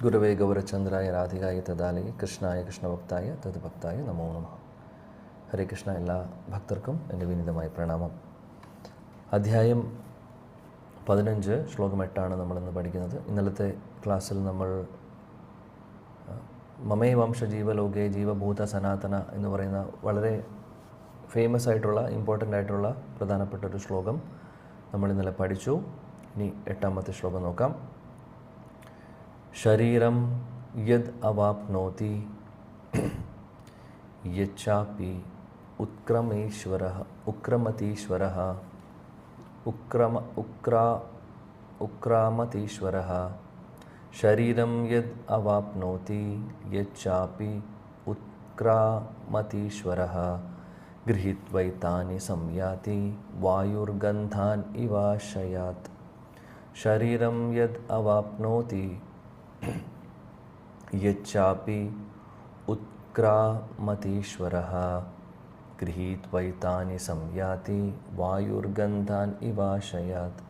ഗുരവേ ഗൗരചന്ദ്രായ രാധികായ തദാലയ കൃഷ്ണായ കൃഷ്ണഭക്തായ തദ്ഭക്തായ നമോ നമഃ. ഹരേ കൃഷ്ണ. എല്ലാ ഭക്തർക്കും എൻ്റെ വിനീതമായ പ്രണാമം. അധ്യായം 15 ശ്ലോകം 8 നമ്മളിന്ന് പഠിക്കുന്നത്. ഇന്നലത്തെ ക്ലാസ്സിൽ നമ്മൾ മമേ വംശ ജീവലോകേ ജീവഭൂത സനാതന എന്ന് പറയുന്ന വളരെ ഫേമസ് ആയിട്ടുള്ള ഇമ്പോർട്ടൻ്റ് ആയിട്ടുള്ള പ്രധാനപ്പെട്ട ഒരു ശ്ലോകം നമ്മൾ ഇന്നലെ പഠിച്ചു. ഇനി 8ാമത്തെ ശ്ലോകം നോക്കാം. ശരീരം യദ് അവാപ്നോതി യച്ചാപി ഉക്രമതീശ്വരഃ ഉക്രാമതീശ്വരഃ. ശരീരം യദ് അവാപ്നോതി യച്ചാപി ഉക്രാമതീശ്വരഃ ഗൃഹീത്വൈതാനി സംയാതി വായുർഗന്ധാൻ ഇവാശയാത്. ശരീരം യദ് അവാപ്നോതി യച്ചാപി ഉത്ക്രാമതീശ്വരഃ ഗൃഹീത്വൈതാനി സംയാതി വായുർഗന്ധാൻ ഇവാശയാത്.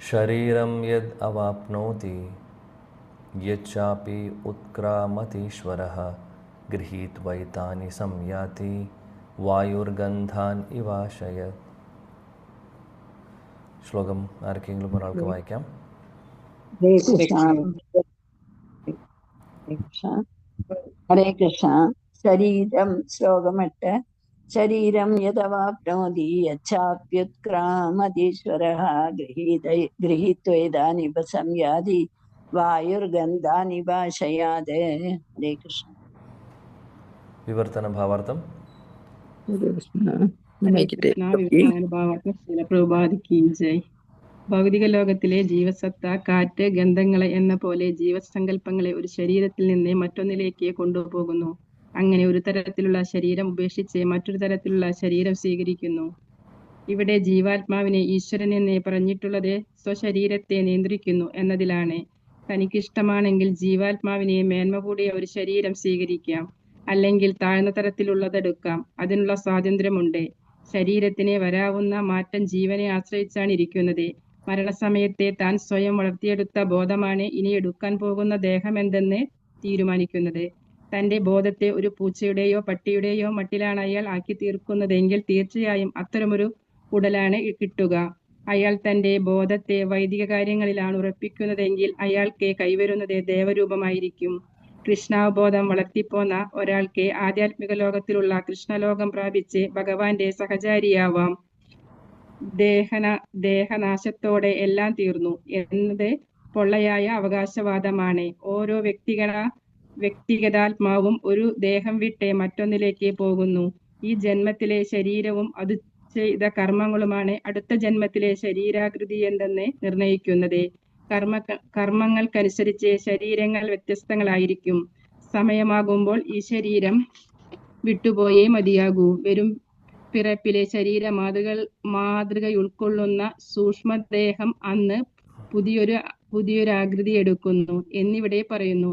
ശരീരം യദ് അവാപ്നോതി യച്ചാപി ഉത്ക്രാമതീശ്വരഃ ഗൃഹീത്വൈതാനി സംയാതി വായുർഗന്ധാൻ ഇവാശയാത്. ശ്ലോകം ആർക്കെങ്കിലും ഒരാൾക്ക് വായിക്കാം. ഹരേ കൃഷ്ണ. ശരീരം ശ്ലോകം 8. ശരീരം യദവാപ്നോതി യച്ഛാപ്യുത്ക്രാമതീശ്വരഃ ഗൃഹീത്വേതാനുപസംയാതി വായുർഗന്ധാനുപാശയാത്. ഹരേ കൃഷ്ണ. വിവർത്തന ഭാവാർത്ഥം. ഭൗതിക ലോകത്തിലെ ജീവസത്ത, കാറ്റ്, ഗന്ധങ്ങളെ എന്ന പോലെ ജീവസങ്കല്പങ്ങളെ ഒരു ശരീരത്തിൽ നിന്ന് മറ്റൊന്നിലേക്ക് കൊണ്ടുപോകുന്നു. അങ്ങനെ ഒരു തരത്തിലുള്ള ശരീരം ഉപേക്ഷിച്ച് മറ്റൊരു തരത്തിലുള്ള ശരീരം സ്വീകരിക്കുന്നു. ഇവിടെ ജീവാത്മാവിനെ ഈശ്വരൻ എന്ന് പറഞ്ഞിട്ടുള്ളത് സ്വശരീരത്തെ നിയന്ത്രിക്കുന്നു എന്നതിലാണ്. തനിക്കിഷ്ടമാണെങ്കിൽ ജീവാത്മാവിനെ മേന്മ കൂടിയ ഒരു ശരീരം സ്വീകരിക്കാം, അല്ലെങ്കിൽ താഴ്ന്ന തരത്തിലുള്ളതെടുക്കാം. അതിനുള്ള സ്വാതന്ത്ര്യമുണ്ട്. ശരീരത്തിന് വരാവുന്ന മാറ്റം ജീവനെ ആശ്രയിച്ചാണ് ഇരിക്കുന്നത്. മരണസമയത്തെ താൻ സ്വയം വളർത്തിയെടുത്ത ബോധമാണ് ഇനി എടുക്കാൻ പോകുന്ന ദേഹമെന്തെന്ന് തീരുമാനിക്കുന്നത്. തന്റെ ബോധത്തെ ഒരു പൂച്ചയുടെയോ പട്ടിയുടെയോ മട്ടിലാണ് അയാൾ ആക്കി തീർക്കുന്നതെങ്കിൽ തീർച്ചയായും അത്തരമൊരു ഉടലാണ് കിട്ടുക. അയാൾ തന്റെ ബോധത്തെ വൈദിക കാര്യങ്ങളിലാണ് ഉറപ്പിക്കുന്നതെങ്കിൽ അയാൾക്ക് കൈവരുന്നത് ദേവരൂപമായിരിക്കും. കൃഷ്ണാവബോധം വളർത്തിപ്പോന്ന ഒരാൾക്ക് ആധ്യാത്മിക ലോകത്തിലുള്ള കൃഷ്ണലോകം പ്രാപിച്ച് ഭഗവാന്റെ സഹചാരിയാവാം. ദേഹനാശത്തോടെ എല്ലാം തീർന്നു എന്നത് പൊള്ളയായ അവകാശവാദമാണ്. ഓരോ വ്യക്തിഗതാത്മാവും ഒരു ദേഹം വിട്ട് മറ്റൊന്നിലേക്ക് പോകുന്നു. ഈ ജന്മത്തിലെ ശരീരവും അത് ചെയ്ത കർമ്മങ്ങളുമാണ് അടുത്ത ജന്മത്തിലെ ശരീരാകൃതി എന്തെന്ന് നിർണയിക്കുന്നത്. കർമ്മങ്ങൾക്കനുസരിച്ച് ശരീരങ്ങൾ വ്യത്യസ്തങ്ങളായിരിക്കും. സമയമാകുമ്പോൾ ഈ ശരീരം വിട്ടുപോയേ മതിയാകൂ. വരും പിറപ്പിലെ ശരീര മാതൃക ഉൾക്കൊള്ളുന്ന സൂക്ഷ്മദേഹം അന്ന് പുതിയൊരു ആകൃതി എടുക്കുന്നു എന്നിവിടെ പറയുന്നു.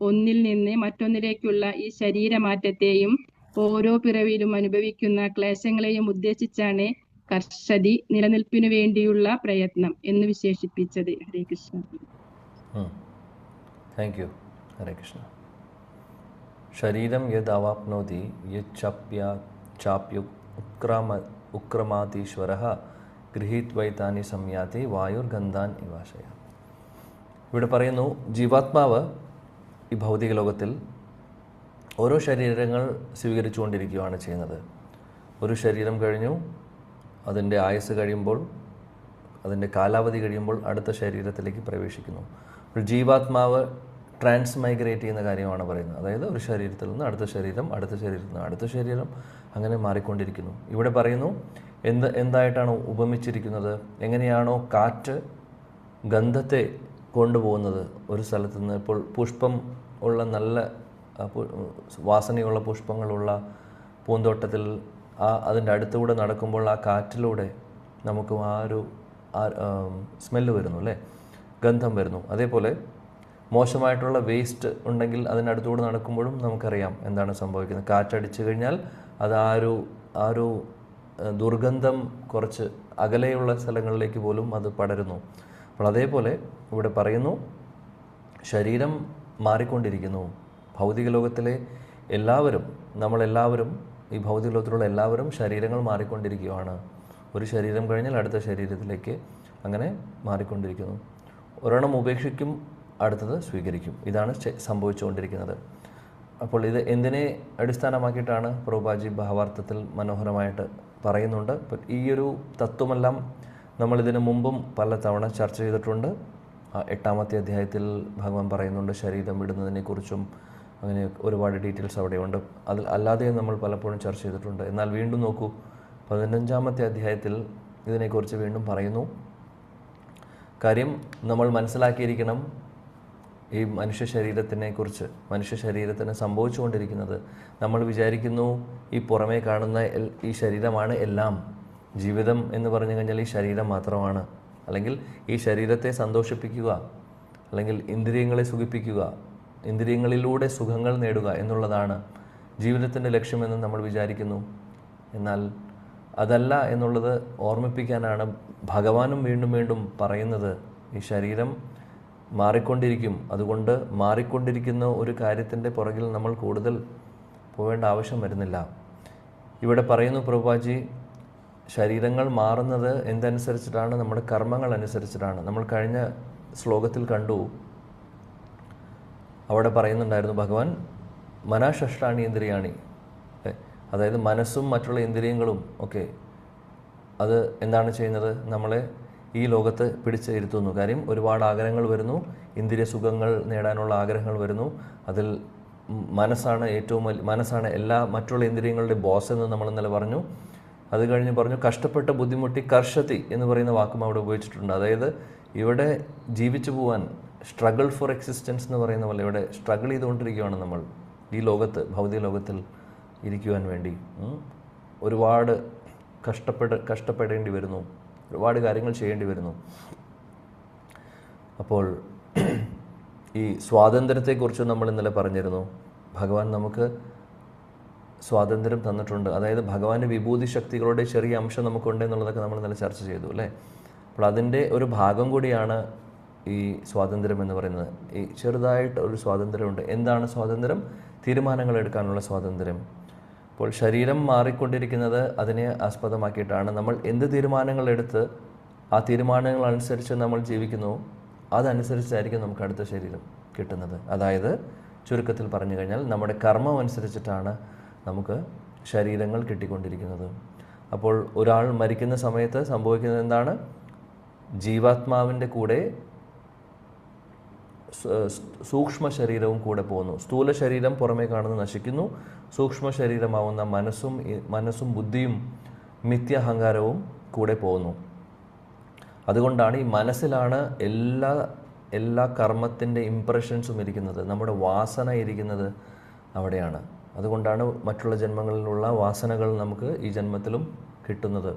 ഒന്നിൽ നിന്ന് മറ്റൊന്നിലേക്കുള്ള ഈ ശരീരമാറ്റത്തെയും ഓരോ പിറവിയിലും അനുഭവിക്കുന്ന ക്ലേശങ്ങളെയും ഉദ്ദേശിച്ചാണ് കർഷതി നിലനിൽപ്പിനു വേണ്ടിയുള്ള പ്രയത്നം എന്ന് വിശേഷിപ്പിച്ചത്. ഹരേ കൃഷ്ണ. Thank you. ഹരേ കൃഷ്ണ. ശരീരം യദ് അവാപ്നോതി ഉക്രമാതീശ്വരഃ ഗൃഹീത്വൈതാനി സംയാതി വായുർഗന്ധാൻ ഇവാശയാത്. ഇവിടെ പറയുന്നു, ജീവാത്മാവ് ഈ ഭൗതിക ലോകത്തിൽ ഓരോ ശരീരങ്ങൾ സ്വീകരിച്ചുകൊണ്ടിരിക്കുകയാണ് ചെയ്യുന്നത്. ഒരു ശരീരം കഴിഞ്ഞു, അതിൻ്റെ ആയുസ് കഴിയുമ്പോൾ, അതിൻ്റെ കാലാവധി കഴിയുമ്പോൾ അടുത്ത ശരീരത്തിലേക്ക് പ്രവേശിക്കുന്നു. ഒരു ജീവാത്മാവ് ട്രാൻസ്മൈഗ്രേറ്റ് ചെയ്യുന്ന കാര്യമാണ് പറയുന്നത്. അതായത് ഒരു ശരീരത്തിൽ നിന്ന് അടുത്ത ശരീരം, അടുത്ത ശരീരത്തിൽ നിന്ന് അടുത്ത ശരീരം, അങ്ങനെ മാറിക്കൊണ്ടിരിക്കുന്നു. ഇവിടെ പറയുന്നു എന്തായിട്ടാണ് ഉപമിച്ചിരിക്കുന്നത്? എങ്ങനെയാണോ കാറ്റ് ഗന്ധത്തെ കൊണ്ടുപോകുന്നത് ഒരു സ്ഥലത്ത് നിന്ന്. ഇപ്പോൾ പുഷ്പം ഉള്ള നല്ല വാസനയുള്ള പുഷ്പങ്ങളുള്ള പൂന്തോട്ടത്തിൽ അതിൻ്റെ അടുത്തുകൂടെ നടക്കുമ്പോൾ ആ കാറ്റിലൂടെ നമുക്ക് ആ ഒരു സ്മെല്ല് വരുന്നു, അല്ലേ? ഗന്ധം വരുന്നു. അതേപോലെ മോശമായിട്ടുള്ള വേസ്റ്റ് ഉണ്ടെങ്കിൽ അതിനടുത്തുകൂടെ നടക്കുമ്പോഴും നമുക്കറിയാം എന്താണ് സംഭവിക്കുന്നത്. കാറ്റടിച്ചു കഴിഞ്ഞാൽ അത് ആ ഒരു ദുർഗന്ധം കുറച്ച് അകലെയുള്ള സ്ഥലങ്ങളിലേക്ക് പോലും അത് പടരുന്നു. അപ്പോൾ അതേപോലെ ഇവിടെ പറയുന്നു, ശരീരം മാറിക്കൊണ്ടിരിക്കുന്നു. ഭൗതിക ലോകത്തിലെ എല്ലാവരും, നമ്മളെല്ലാവരും, ഈ ഭൗതിക ലോകത്തിലുള്ള എല്ലാവരും ശരീരങ്ങൾ മാറിക്കൊണ്ടിരിക്കുകയാണ്. ഒരു ശരീരം കഴിഞ്ഞാൽ അടുത്ത ശരീരത്തിലേക്ക് അങ്ങനെ മാറിക്കൊണ്ടിരിക്കുന്നു. ഒരെണ്ണം ഉപേക്ഷിക്കും, അടുത്തത് സ്വീകരിക്കും. ഇതാണ് സംഭവിച്ചുകൊണ്ടിരിക്കുന്നത്. അപ്പോൾ ഇത് എന്തിനെ അടിസ്ഥാനമാക്കിയിട്ടാണ് പ്രഭുപാദി ഭാവാർത്ഥത്തിൽ മനോഹരമായിട്ട് പറയുന്നുണ്ട്. ഈ ഒരു തത്വമെല്ലാം നമ്മളിതിനു മുമ്പും പല തവണ ചർച്ച ചെയ്തിട്ടുണ്ട്. 8ാമത്തെ അധ്യായത്തിൽ ഭഗവാൻ പറയുന്നുണ്ട് ശരീരം വിടുന്നതിനെക്കുറിച്ചും. അങ്ങനെ ഒരുപാട് ഡീറ്റെയിൽസ് അവിടെയുണ്ട്. അതിൽ അല്ലാതെയും നമ്മൾ പലപ്പോഴും ചർച്ച ചെയ്തിട്ടുണ്ട്. എന്നാൽ വീണ്ടും നോക്കൂ, 15ാമത്തെ അധ്യായത്തിൽ ഇതിനെക്കുറിച്ച് വീണ്ടും പറയുന്നു. കാര്യം നമ്മൾ മനസ്സിലാക്കിയിരിക്കണം, ഈ മനുഷ്യ ശരീരത്തിനെക്കുറിച്ച്, മനുഷ്യ ശരീരത്തിന് സംഭവിച്ചുകൊണ്ടിരിക്കുന്നത്, നമ്മൾ വിചാരിക്കുന്നു ഈ പുറമേ കാണുന്ന ഈ ശരീരമാണ് എല്ലാം, ജീവിതം എന്ന് പറഞ്ഞു കഴിഞ്ഞാൽ ഈ ശരീരം മാത്രമാണ്, അല്ലെങ്കിൽ ഈ ശരീരത്തെ സന്തോഷിപ്പിക്കുക, അല്ലെങ്കിൽ ഇന്ദ്രിയങ്ങളെ സുഖിപ്പിക്കുക, ഇന്ദ്രിയങ്ങളിലൂടെ സുഖങ്ങൾ നേടുക എന്നുള്ളതാണ് ജീവിതത്തിൻ്റെ ലക്ഷ്യമെന്ന് നമ്മൾ വിചാരിക്കുന്നു. എന്നാൽ അതല്ല എന്നുള്ളത് ഓർമ്മിപ്പിക്കാനാണ് ഭഗവാനും വീണ്ടും വീണ്ടും പറയുന്നത്. ഈ ശരീരം മാറിക്കൊണ്ടിരിക്കും. അതുകൊണ്ട് മാറിക്കൊണ്ടിരിക്കുന്ന ഒരു കാര്യത്തിൻ്റെ പുറകിൽ നമ്മൾ കൂടുതൽ പോവേണ്ട ആവശ്യം വരുന്നില്ല. ഇവിടെ പറയുന്നു പ്രഭുപാദി, ശരീരങ്ങൾ മാറുന്നത് എന്തനുസരിച്ചിട്ടാണ്? നമ്മുടെ കർമ്മങ്ങൾ അനുസരിച്ചിട്ടാണ്. നമ്മൾ കഴിഞ്ഞ ശ്ലോകത്തിൽ കണ്ടു, അവിടെ പറയുന്നുണ്ടായിരുന്നു ഭഗവാൻ മനഃഷഷ്ടാണി ഇന്ദ്രിയാണി, അതായത് മനസ്സും മറ്റുള്ള ഇന്ദ്രിയങ്ങളും ഒക്കെ അത് എന്താണ് ചെയ്യുന്നത്? നമ്മളെ ഈ ലോകത്ത് പിടിച്ചിരുത്തുന്നു. കാര്യം ഒരുപാട് ആഗ്രഹങ്ങൾ വരുന്നു, ഇന്ദ്രിയ സുഖങ്ങൾ നേടാനുള്ള ആഗ്രഹങ്ങൾ വരുന്നു. അതിൽ മനസ്സാണ് മനസ്സാണ് എല്ലാ മറ്റുള്ള ഇന്ദ്രിയങ്ങളുടെ ബോസ് എന്ന് നമ്മൾ ഇന്നലെ പറഞ്ഞു. അത് കഴിഞ്ഞ് പറഞ്ഞു കഷ്ടപ്പെട്ട് ബുദ്ധിമുട്ടി കർഷതി എന്ന് പറയുന്ന വാക്കും അവിടെ ഉപയോഗിച്ചിട്ടുണ്ട്. അതായത് ഇവിടെ ജീവിച്ചു പോകാൻ, സ്ട്രഗിൾ ഫോർ എക്സിസ്റ്റൻസ് എന്ന് പറയുന്ന പോലെ ഇവിടെ സ്ട്രഗിൾ ചെയ്തുകൊണ്ടിരിക്കുകയാണ് നമ്മൾ ഈ ലോകത്ത്, ഭൗതിക ലോകത്തിൽ ഇരിക്കുവാൻ വേണ്ടി. ഒരുപാട് കഷ്ടപ്പെടേണ്ടി വരുന്നു, ഒരുപാട് കാര്യങ്ങൾ ചെയ്യേണ്ടി വരുന്നു. അപ്പോൾ ഈ സ്വാതന്ത്ര്യത്തെക്കുറിച്ച് നമ്മൾ ഇന്നലെ പറഞ്ഞിരുന്നു. ഭഗവാൻ നമുക്ക് സ്വാതന്ത്ര്യം തന്നിട്ടുണ്ട്. അതായത് ഭഗവാന്റെ വിഭൂതി ശക്തികളുടെ ചെറിയ അംശം നമുക്കുണ്ട് എന്നുള്ളതൊക്കെ നമ്മൾ ഇന്നലെ ചർച്ച ചെയ്തു അല്ലേ. അപ്പോൾ അതിൻ്റെ ഒരു ഭാഗം കൂടിയാണ് ഈ സ്വാതന്ത്ര്യം എന്ന് പറയുന്നത്. ഈ ചെറുതായിട്ട് ഒരു സ്വാതന്ത്ര്യമുണ്ട്. എന്താണ് സ്വാതന്ത്ര്യം? തീരുമാനങ്ങൾ എടുക്കാനുള്ള സ്വാതന്ത്ര്യം. അപ്പോൾ ശരീരം മാറിക്കൊണ്ടിരിക്കുന്നത് അതിനെ ആസ്പദമാക്കിയിട്ടാണ്. നമ്മൾ എന്ത് തീരുമാനങ്ങൾ എടുത്ത് ആ തീരുമാനങ്ങൾ അനുസരിച്ച് നമ്മൾ ജീവിക്കുന്നു, അതനുസരിച്ചായിരിക്കും നമുക്ക് അടുത്ത ശരീരം കിട്ടുന്നത്. അതായത് ചുരുക്കത്തിൽ പറഞ്ഞു കഴിഞ്ഞാൽ നമ്മുടെ കർമ്മം അനുസരിച്ചിട്ടാണ് നമുക്ക് ശരീരങ്ങൾ കിട്ടിക്കൊണ്ടിരിക്കുന്നത്. അപ്പോൾ ഒരാൾ മരിക്കുന്ന സമയത്ത് സംഭവിക്കുന്നത് എന്താണ്? ജീവാത്മാവിൻ്റെ കൂടെ സൂക്ഷ്മ ശരീരവും കൂടെ പോകുന്നു. സ്ഥൂല ശരീരം പുറമേ കാണുന്നത് നശിക്കുന്നു. സൂക്ഷ്മ ശരീരമാവുന്ന മനസ്സും ബുദ്ധിയും മിഥ്യാഹങ്കാരവും കൂടെ പോകുന്നു. അതുകൊണ്ടാണ് ഈ മനസ്സിലാണ് എല്ലാ കർമ്മത്തിൻ്റെ ഇംപ്രഷൻസും ഇരിക്കുന്നത്. നമ്മുടെ വാസന ഇരിക്കുന്നത് അവിടെയാണ്. അതുകൊണ്ടാണ് മറ്റുള്ള ജന്മങ്ങളിലുള്ള വാസനകൾ നമുക്ക് ഈ ജന്മത്തിലും കിട്ടുന്നത്.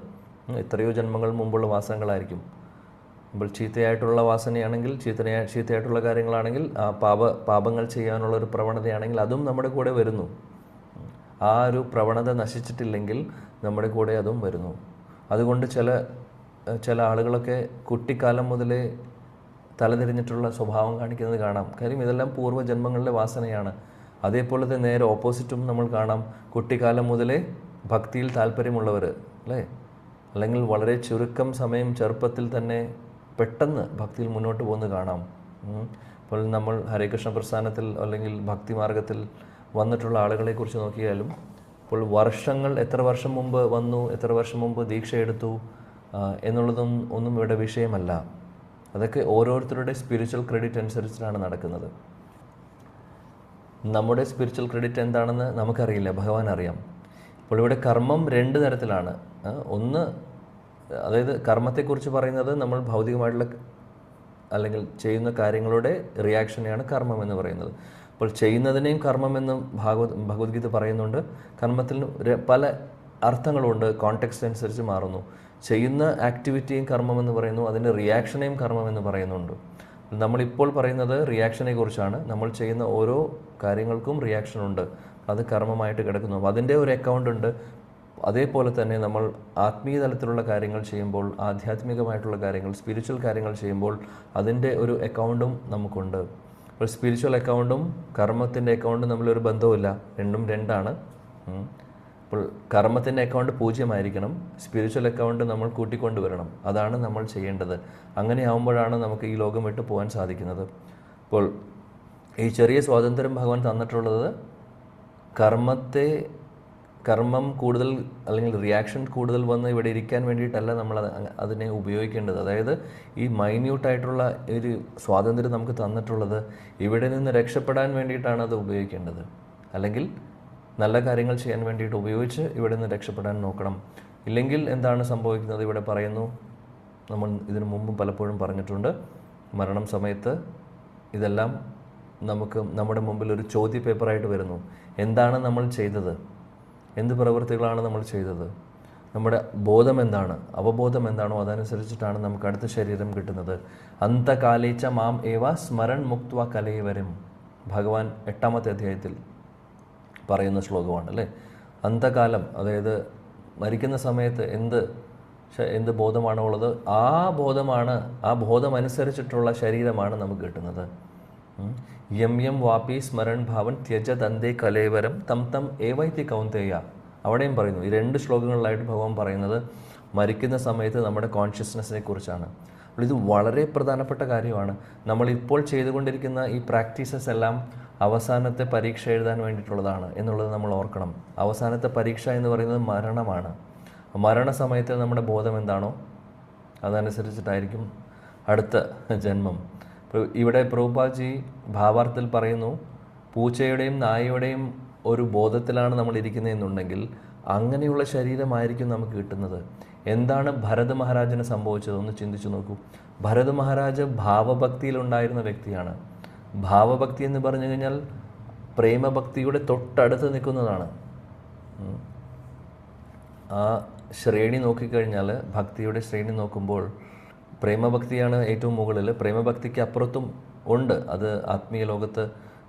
എത്രയോ ജന്മങ്ങൾ മുമ്പുള്ള വാസനകളായിരിക്കും. അപ്പോൾ ചീത്തയായിട്ടുള്ള വാസനയാണെങ്കിൽ, ചീത്തയായിട്ടുള്ള കാര്യങ്ങളാണെങ്കിൽ, പാപങ്ങൾ ചെയ്യാനുള്ള ഒരു പ്രവണതയാണെങ്കിൽ അതും നമ്മുടെ കൂടെ വരുന്നു. ആ ഒരു പ്രവണത നശിച്ചിട്ടില്ലെങ്കിൽ നമ്മുടെ കൂടെ അതും വരുന്നു. അതുകൊണ്ട് ചില ആളുകളൊക്കെ കുട്ടിക്കാലം മുതലേ തലതിരിഞ്ഞിട്ടുള്ള സ്വഭാവം കാണിക്കുന്നത് കാണാം. കാര്യം ഇതെല്ലാം പൂർവ്വജന്മങ്ങളിലെ വാസനയാണ്. അതേപോലെ തന്നെ നേരെ ഓപ്പോസിറ്റും നമ്മൾ കാണാം. കുട്ടിക്കാലം മുതലേ ഭക്തിയിൽ താല്പര്യമുള്ളവർ അല്ലേ, അല്ലെങ്കിൽ വളരെ ചുരുക്കം സമയം ചെറുപ്പത്തിൽ തന്നെ പെട്ടെന്ന് ഭക്തിയിൽ മുന്നോട്ട് പോകുന്നത് കാണാം. അപ്പോൾ നമ്മൾ ഹരേകൃഷ്ണ പ്രസ്ഥാനത്തിൽ അല്ലെങ്കിൽ ഭക്തി മാർഗത്തിൽ വന്നിട്ടുള്ള ആളുകളെക്കുറിച്ച് നോക്കിയാലും ഇപ്പോൾ വർഷങ്ങൾ, എത്ര വർഷം മുമ്പ് വന്നു, എത്ര വർഷം മുമ്പ് ദീക്ഷ എടുത്തു ഒന്നും ഇവിടെ വിഷയമല്ല. അതൊക്കെ ഓരോരുത്തരുടെ സ്പിരിച്വൽ ക്രെഡിറ്റ് അനുസരിച്ചിട്ടാണ് നടക്കുന്നത്. നമ്മുടെ സ്പിരിച്വൽ ക്രെഡിറ്റ് എന്താണെന്ന് നമുക്കറിയില്ല, ഭഗവാൻ അറിയാം. അപ്പോൾ ഇവിടെ കർമ്മം 2 തരത്തിലാണ്. ഒന്ന്, അതായത് കർമ്മത്തെക്കുറിച്ച് പറയുന്നത് നമ്മൾ ഭൗതികമായിട്ടുള്ള അല്ലെങ്കിൽ ചെയ്യുന്ന കാര്യങ്ങളുടെ റിയാക്ഷനെയാണ് കർമ്മം എന്ന് പറയുന്നത്. അപ്പോൾ ചെയ്യുന്നതിനെയും കർമ്മമെന്ന് ഭഗവത്ഗീത പറയുന്നുണ്ട്. കർമ്മത്തിൽ പല അർത്ഥങ്ങളുണ്ട്, കോണ്ടെക്സ്റ്റ് അനുസരിച്ച് മാറുന്നു. ചെയ്യുന്ന ആക്ടിവിറ്റിയും കർമ്മമെന്ന് പറയുന്നു, അതിൻ്റെ റിയാക്ഷനെയും കർമ്മമെന്ന് പറയുന്നുണ്ട്. നമ്മളിപ്പോൾ പറയുന്നത് റിയാക്ഷനെ കുറിച്ചാണ്. നമ്മൾ ചെയ്യുന്ന ഓരോ കാര്യങ്ങൾക്കും റിയാക്ഷൻ ഉണ്ട്, അത് കർമ്മമായിട്ട് കിടക്കുന്നു. അപ്പോൾ അതിൻ്റെ ഒരു അക്കൗണ്ട് ഉണ്ട്. അതേപോലെ തന്നെ നമ്മൾ ആത്മീയ തലത്തിലുള്ള കാര്യങ്ങൾ ചെയ്യുമ്പോൾ, ആധ്യാത്മികമായിട്ടുള്ള കാര്യങ്ങൾ, സ്പിരിച്വൽ കാര്യങ്ങൾ ചെയ്യുമ്പോൾ അതിൻ്റെ ഒരു അക്കൗണ്ടും നമുക്കുണ്ട്. അപ്പോൾ സ്പിരിച്വൽ അക്കൗണ്ടും കർമ്മത്തിൻ്റെ അക്കൗണ്ടും തമ്മിലൊരു ബന്ധവുമില്ല, രണ്ടും രണ്ടാണ്. അപ്പോൾ കർമ്മത്തിൻ്റെ അക്കൗണ്ട് 0 സ്പിരിച്വൽ അക്കൗണ്ട് നമ്മൾ കൂട്ടിക്കൊണ്ടുവരണം. അതാണ് നമ്മൾ ചെയ്യേണ്ടത്. അങ്ങനെ ആകുമ്പോഴാണ് നമുക്ക് ഈ ലോകം വിട്ട് പോകാൻ സാധിക്കുന്നത്. അപ്പോൾ ഈ ചെറിയ സ്വാതന്ത്ര്യം ഭഗവാൻ തന്നിട്ടുള്ളത് കർമ്മം കൂടുതൽ അല്ലെങ്കിൽ റിയാക്ഷൻ കൂടുതൽ വന്ന് ഇവിടെ ഇരിക്കാൻ വേണ്ടിയിട്ടല്ല നമ്മൾ അതിനെ ഉപയോഗിക്കേണ്ടത്. അതായത് ഈ മൈന്യൂട്ടായിട്ടുള്ള ഒരു സ്വാതന്ത്ര്യം നമുക്ക് തന്നിട്ടുള്ളത് ഇവിടെ നിന്ന് രക്ഷപ്പെടാൻ വേണ്ടിയിട്ടാണ് അത് ഉപയോഗിക്കേണ്ടത്. അല്ലെങ്കിൽ നല്ല കാര്യങ്ങൾ ചെയ്യാൻ വേണ്ടിയിട്ട് ഉപയോഗിച്ച് ഇവിടെ നിന്ന് രക്ഷപ്പെടാൻ നോക്കണം. ഇല്ലെങ്കിൽ എന്താണ് സംഭവിക്കുന്നത്? ഇവിടെ പറയുന്നു, നമ്മൾ ഇതിനു മുമ്പും പലപ്പോഴും പറഞ്ഞിട്ടുണ്ട്, മരണം സമയത്ത് ഇതെല്ലാം നമ്മുടെ മുമ്പിൽ ഒരു ചോദ്യ പേപ്പറായിട്ട് വരുന്നു. എന്താണ് നമ്മൾ ചെയ്തത്? എന്ത് പ്രവൃത്തികളാണ് നമ്മൾ ചെയ്തത്? നമ്മുടെ ബോധം എന്താണ്, അവബോധം എന്താണോ അതനുസരിച്ചിട്ടാണ് നമുക്ക് അടുത്ത ശരീരം കിട്ടുന്നത്. അന്തകാലേച്ച മാം ഏവ സ്മരൺ മുക്ത്വ കലൈവരും, ഭഗവാൻ 8ാമത്തെ അധ്യായത്തിൽ പറയുന്ന ശ്ലോകമാണ് അല്ലേ. അന്തകാലം, അതായത് മരിക്കുന്ന സമയത്ത് എന്ത് ബോധമാണോ ഉള്ളത്, ആ ബോധമനുസരിച്ചിട്ടുള്ള ശരീരമാണ് നമുക്ക് കിട്ടുന്നത്. യം യം വാപി സ്മരൺ ഭാവൻ ത്യജതന്തേ കലേവരം തം തം ഏവൈതി കൗന്ദേയ. അവിടെയും പറയുന്നു, ഈ 2 ശ്ലോകങ്ങളിലായിട്ട് ഭഗവാൻ പറയുന്നത് മരിക്കുന്ന സമയത്ത് നമ്മുടെ കോൺഷ്യസ്നെസ്സിനെ കുറിച്ചാണ്. അപ്പോൾ ഇത് വളരെ പ്രധാനപ്പെട്ട കാര്യമാണ്. നമ്മളിപ്പോൾ ചെയ്തുകൊണ്ടിരിക്കുന്ന ഈ പ്രാക്ടീസസ് എല്ലാം അവസാനത്തെ പരീക്ഷ എഴുതാൻ വേണ്ടിയിട്ടുള്ളതാണ് എന്നുള്ളത് നമ്മൾ ഓർക്കണം. അവസാനത്തെ പരീക്ഷ എന്ന് പറയുന്നത് മരണമാണ്. മരണസമയത്ത് നമ്മുടെ ബോധം എന്താണോ അതനുസരിച്ചിട്ടായിരിക്കും അടുത്ത ജന്മം. ഇവിടെ പ്രഭുപാദ് ഭാവാർത്ഥത്തിൽ പറയുന്നു, പൂച്ചയുടെയും നായയുടെയും ഒരു ബോധത്തിലാണ് നമ്മൾ ഇരിക്കുന്നതെന്നുണ്ടെങ്കിൽ അങ്ങനെയുള്ള ശരീരമായിരിക്കും നമുക്ക് കിട്ടുന്നത്. എന്താണ് ഭരത മഹാരാജന് സംഭവിച്ചത് ഒന്ന് ചിന്തിച്ചു നോക്കൂ. ഭരത മഹാരാജ് ഭാവഭക്തിയിലുണ്ടായിരുന്ന വ്യക്തിയാണ്. ഭാവഭക്തി എന്ന് പറഞ്ഞു കഴിഞ്ഞാൽ പ്രേമഭക്തിയുടെ തൊട്ടടുത്ത് നിൽക്കുന്നതാണ്. ആ ശ്രേണി നോക്കിക്കഴിഞ്ഞാൽ, ഭക്തിയുടെ ശ്രേണി നോക്കുമ്പോൾ പ്രേമഭക്തിയാണ് ഏറ്റവും മുകളിൽ. പ്രേമഭക്തിക്ക് അപ്പുറത്തും ഉണ്ട്, അത് ആത്മീയ ലോകത്ത്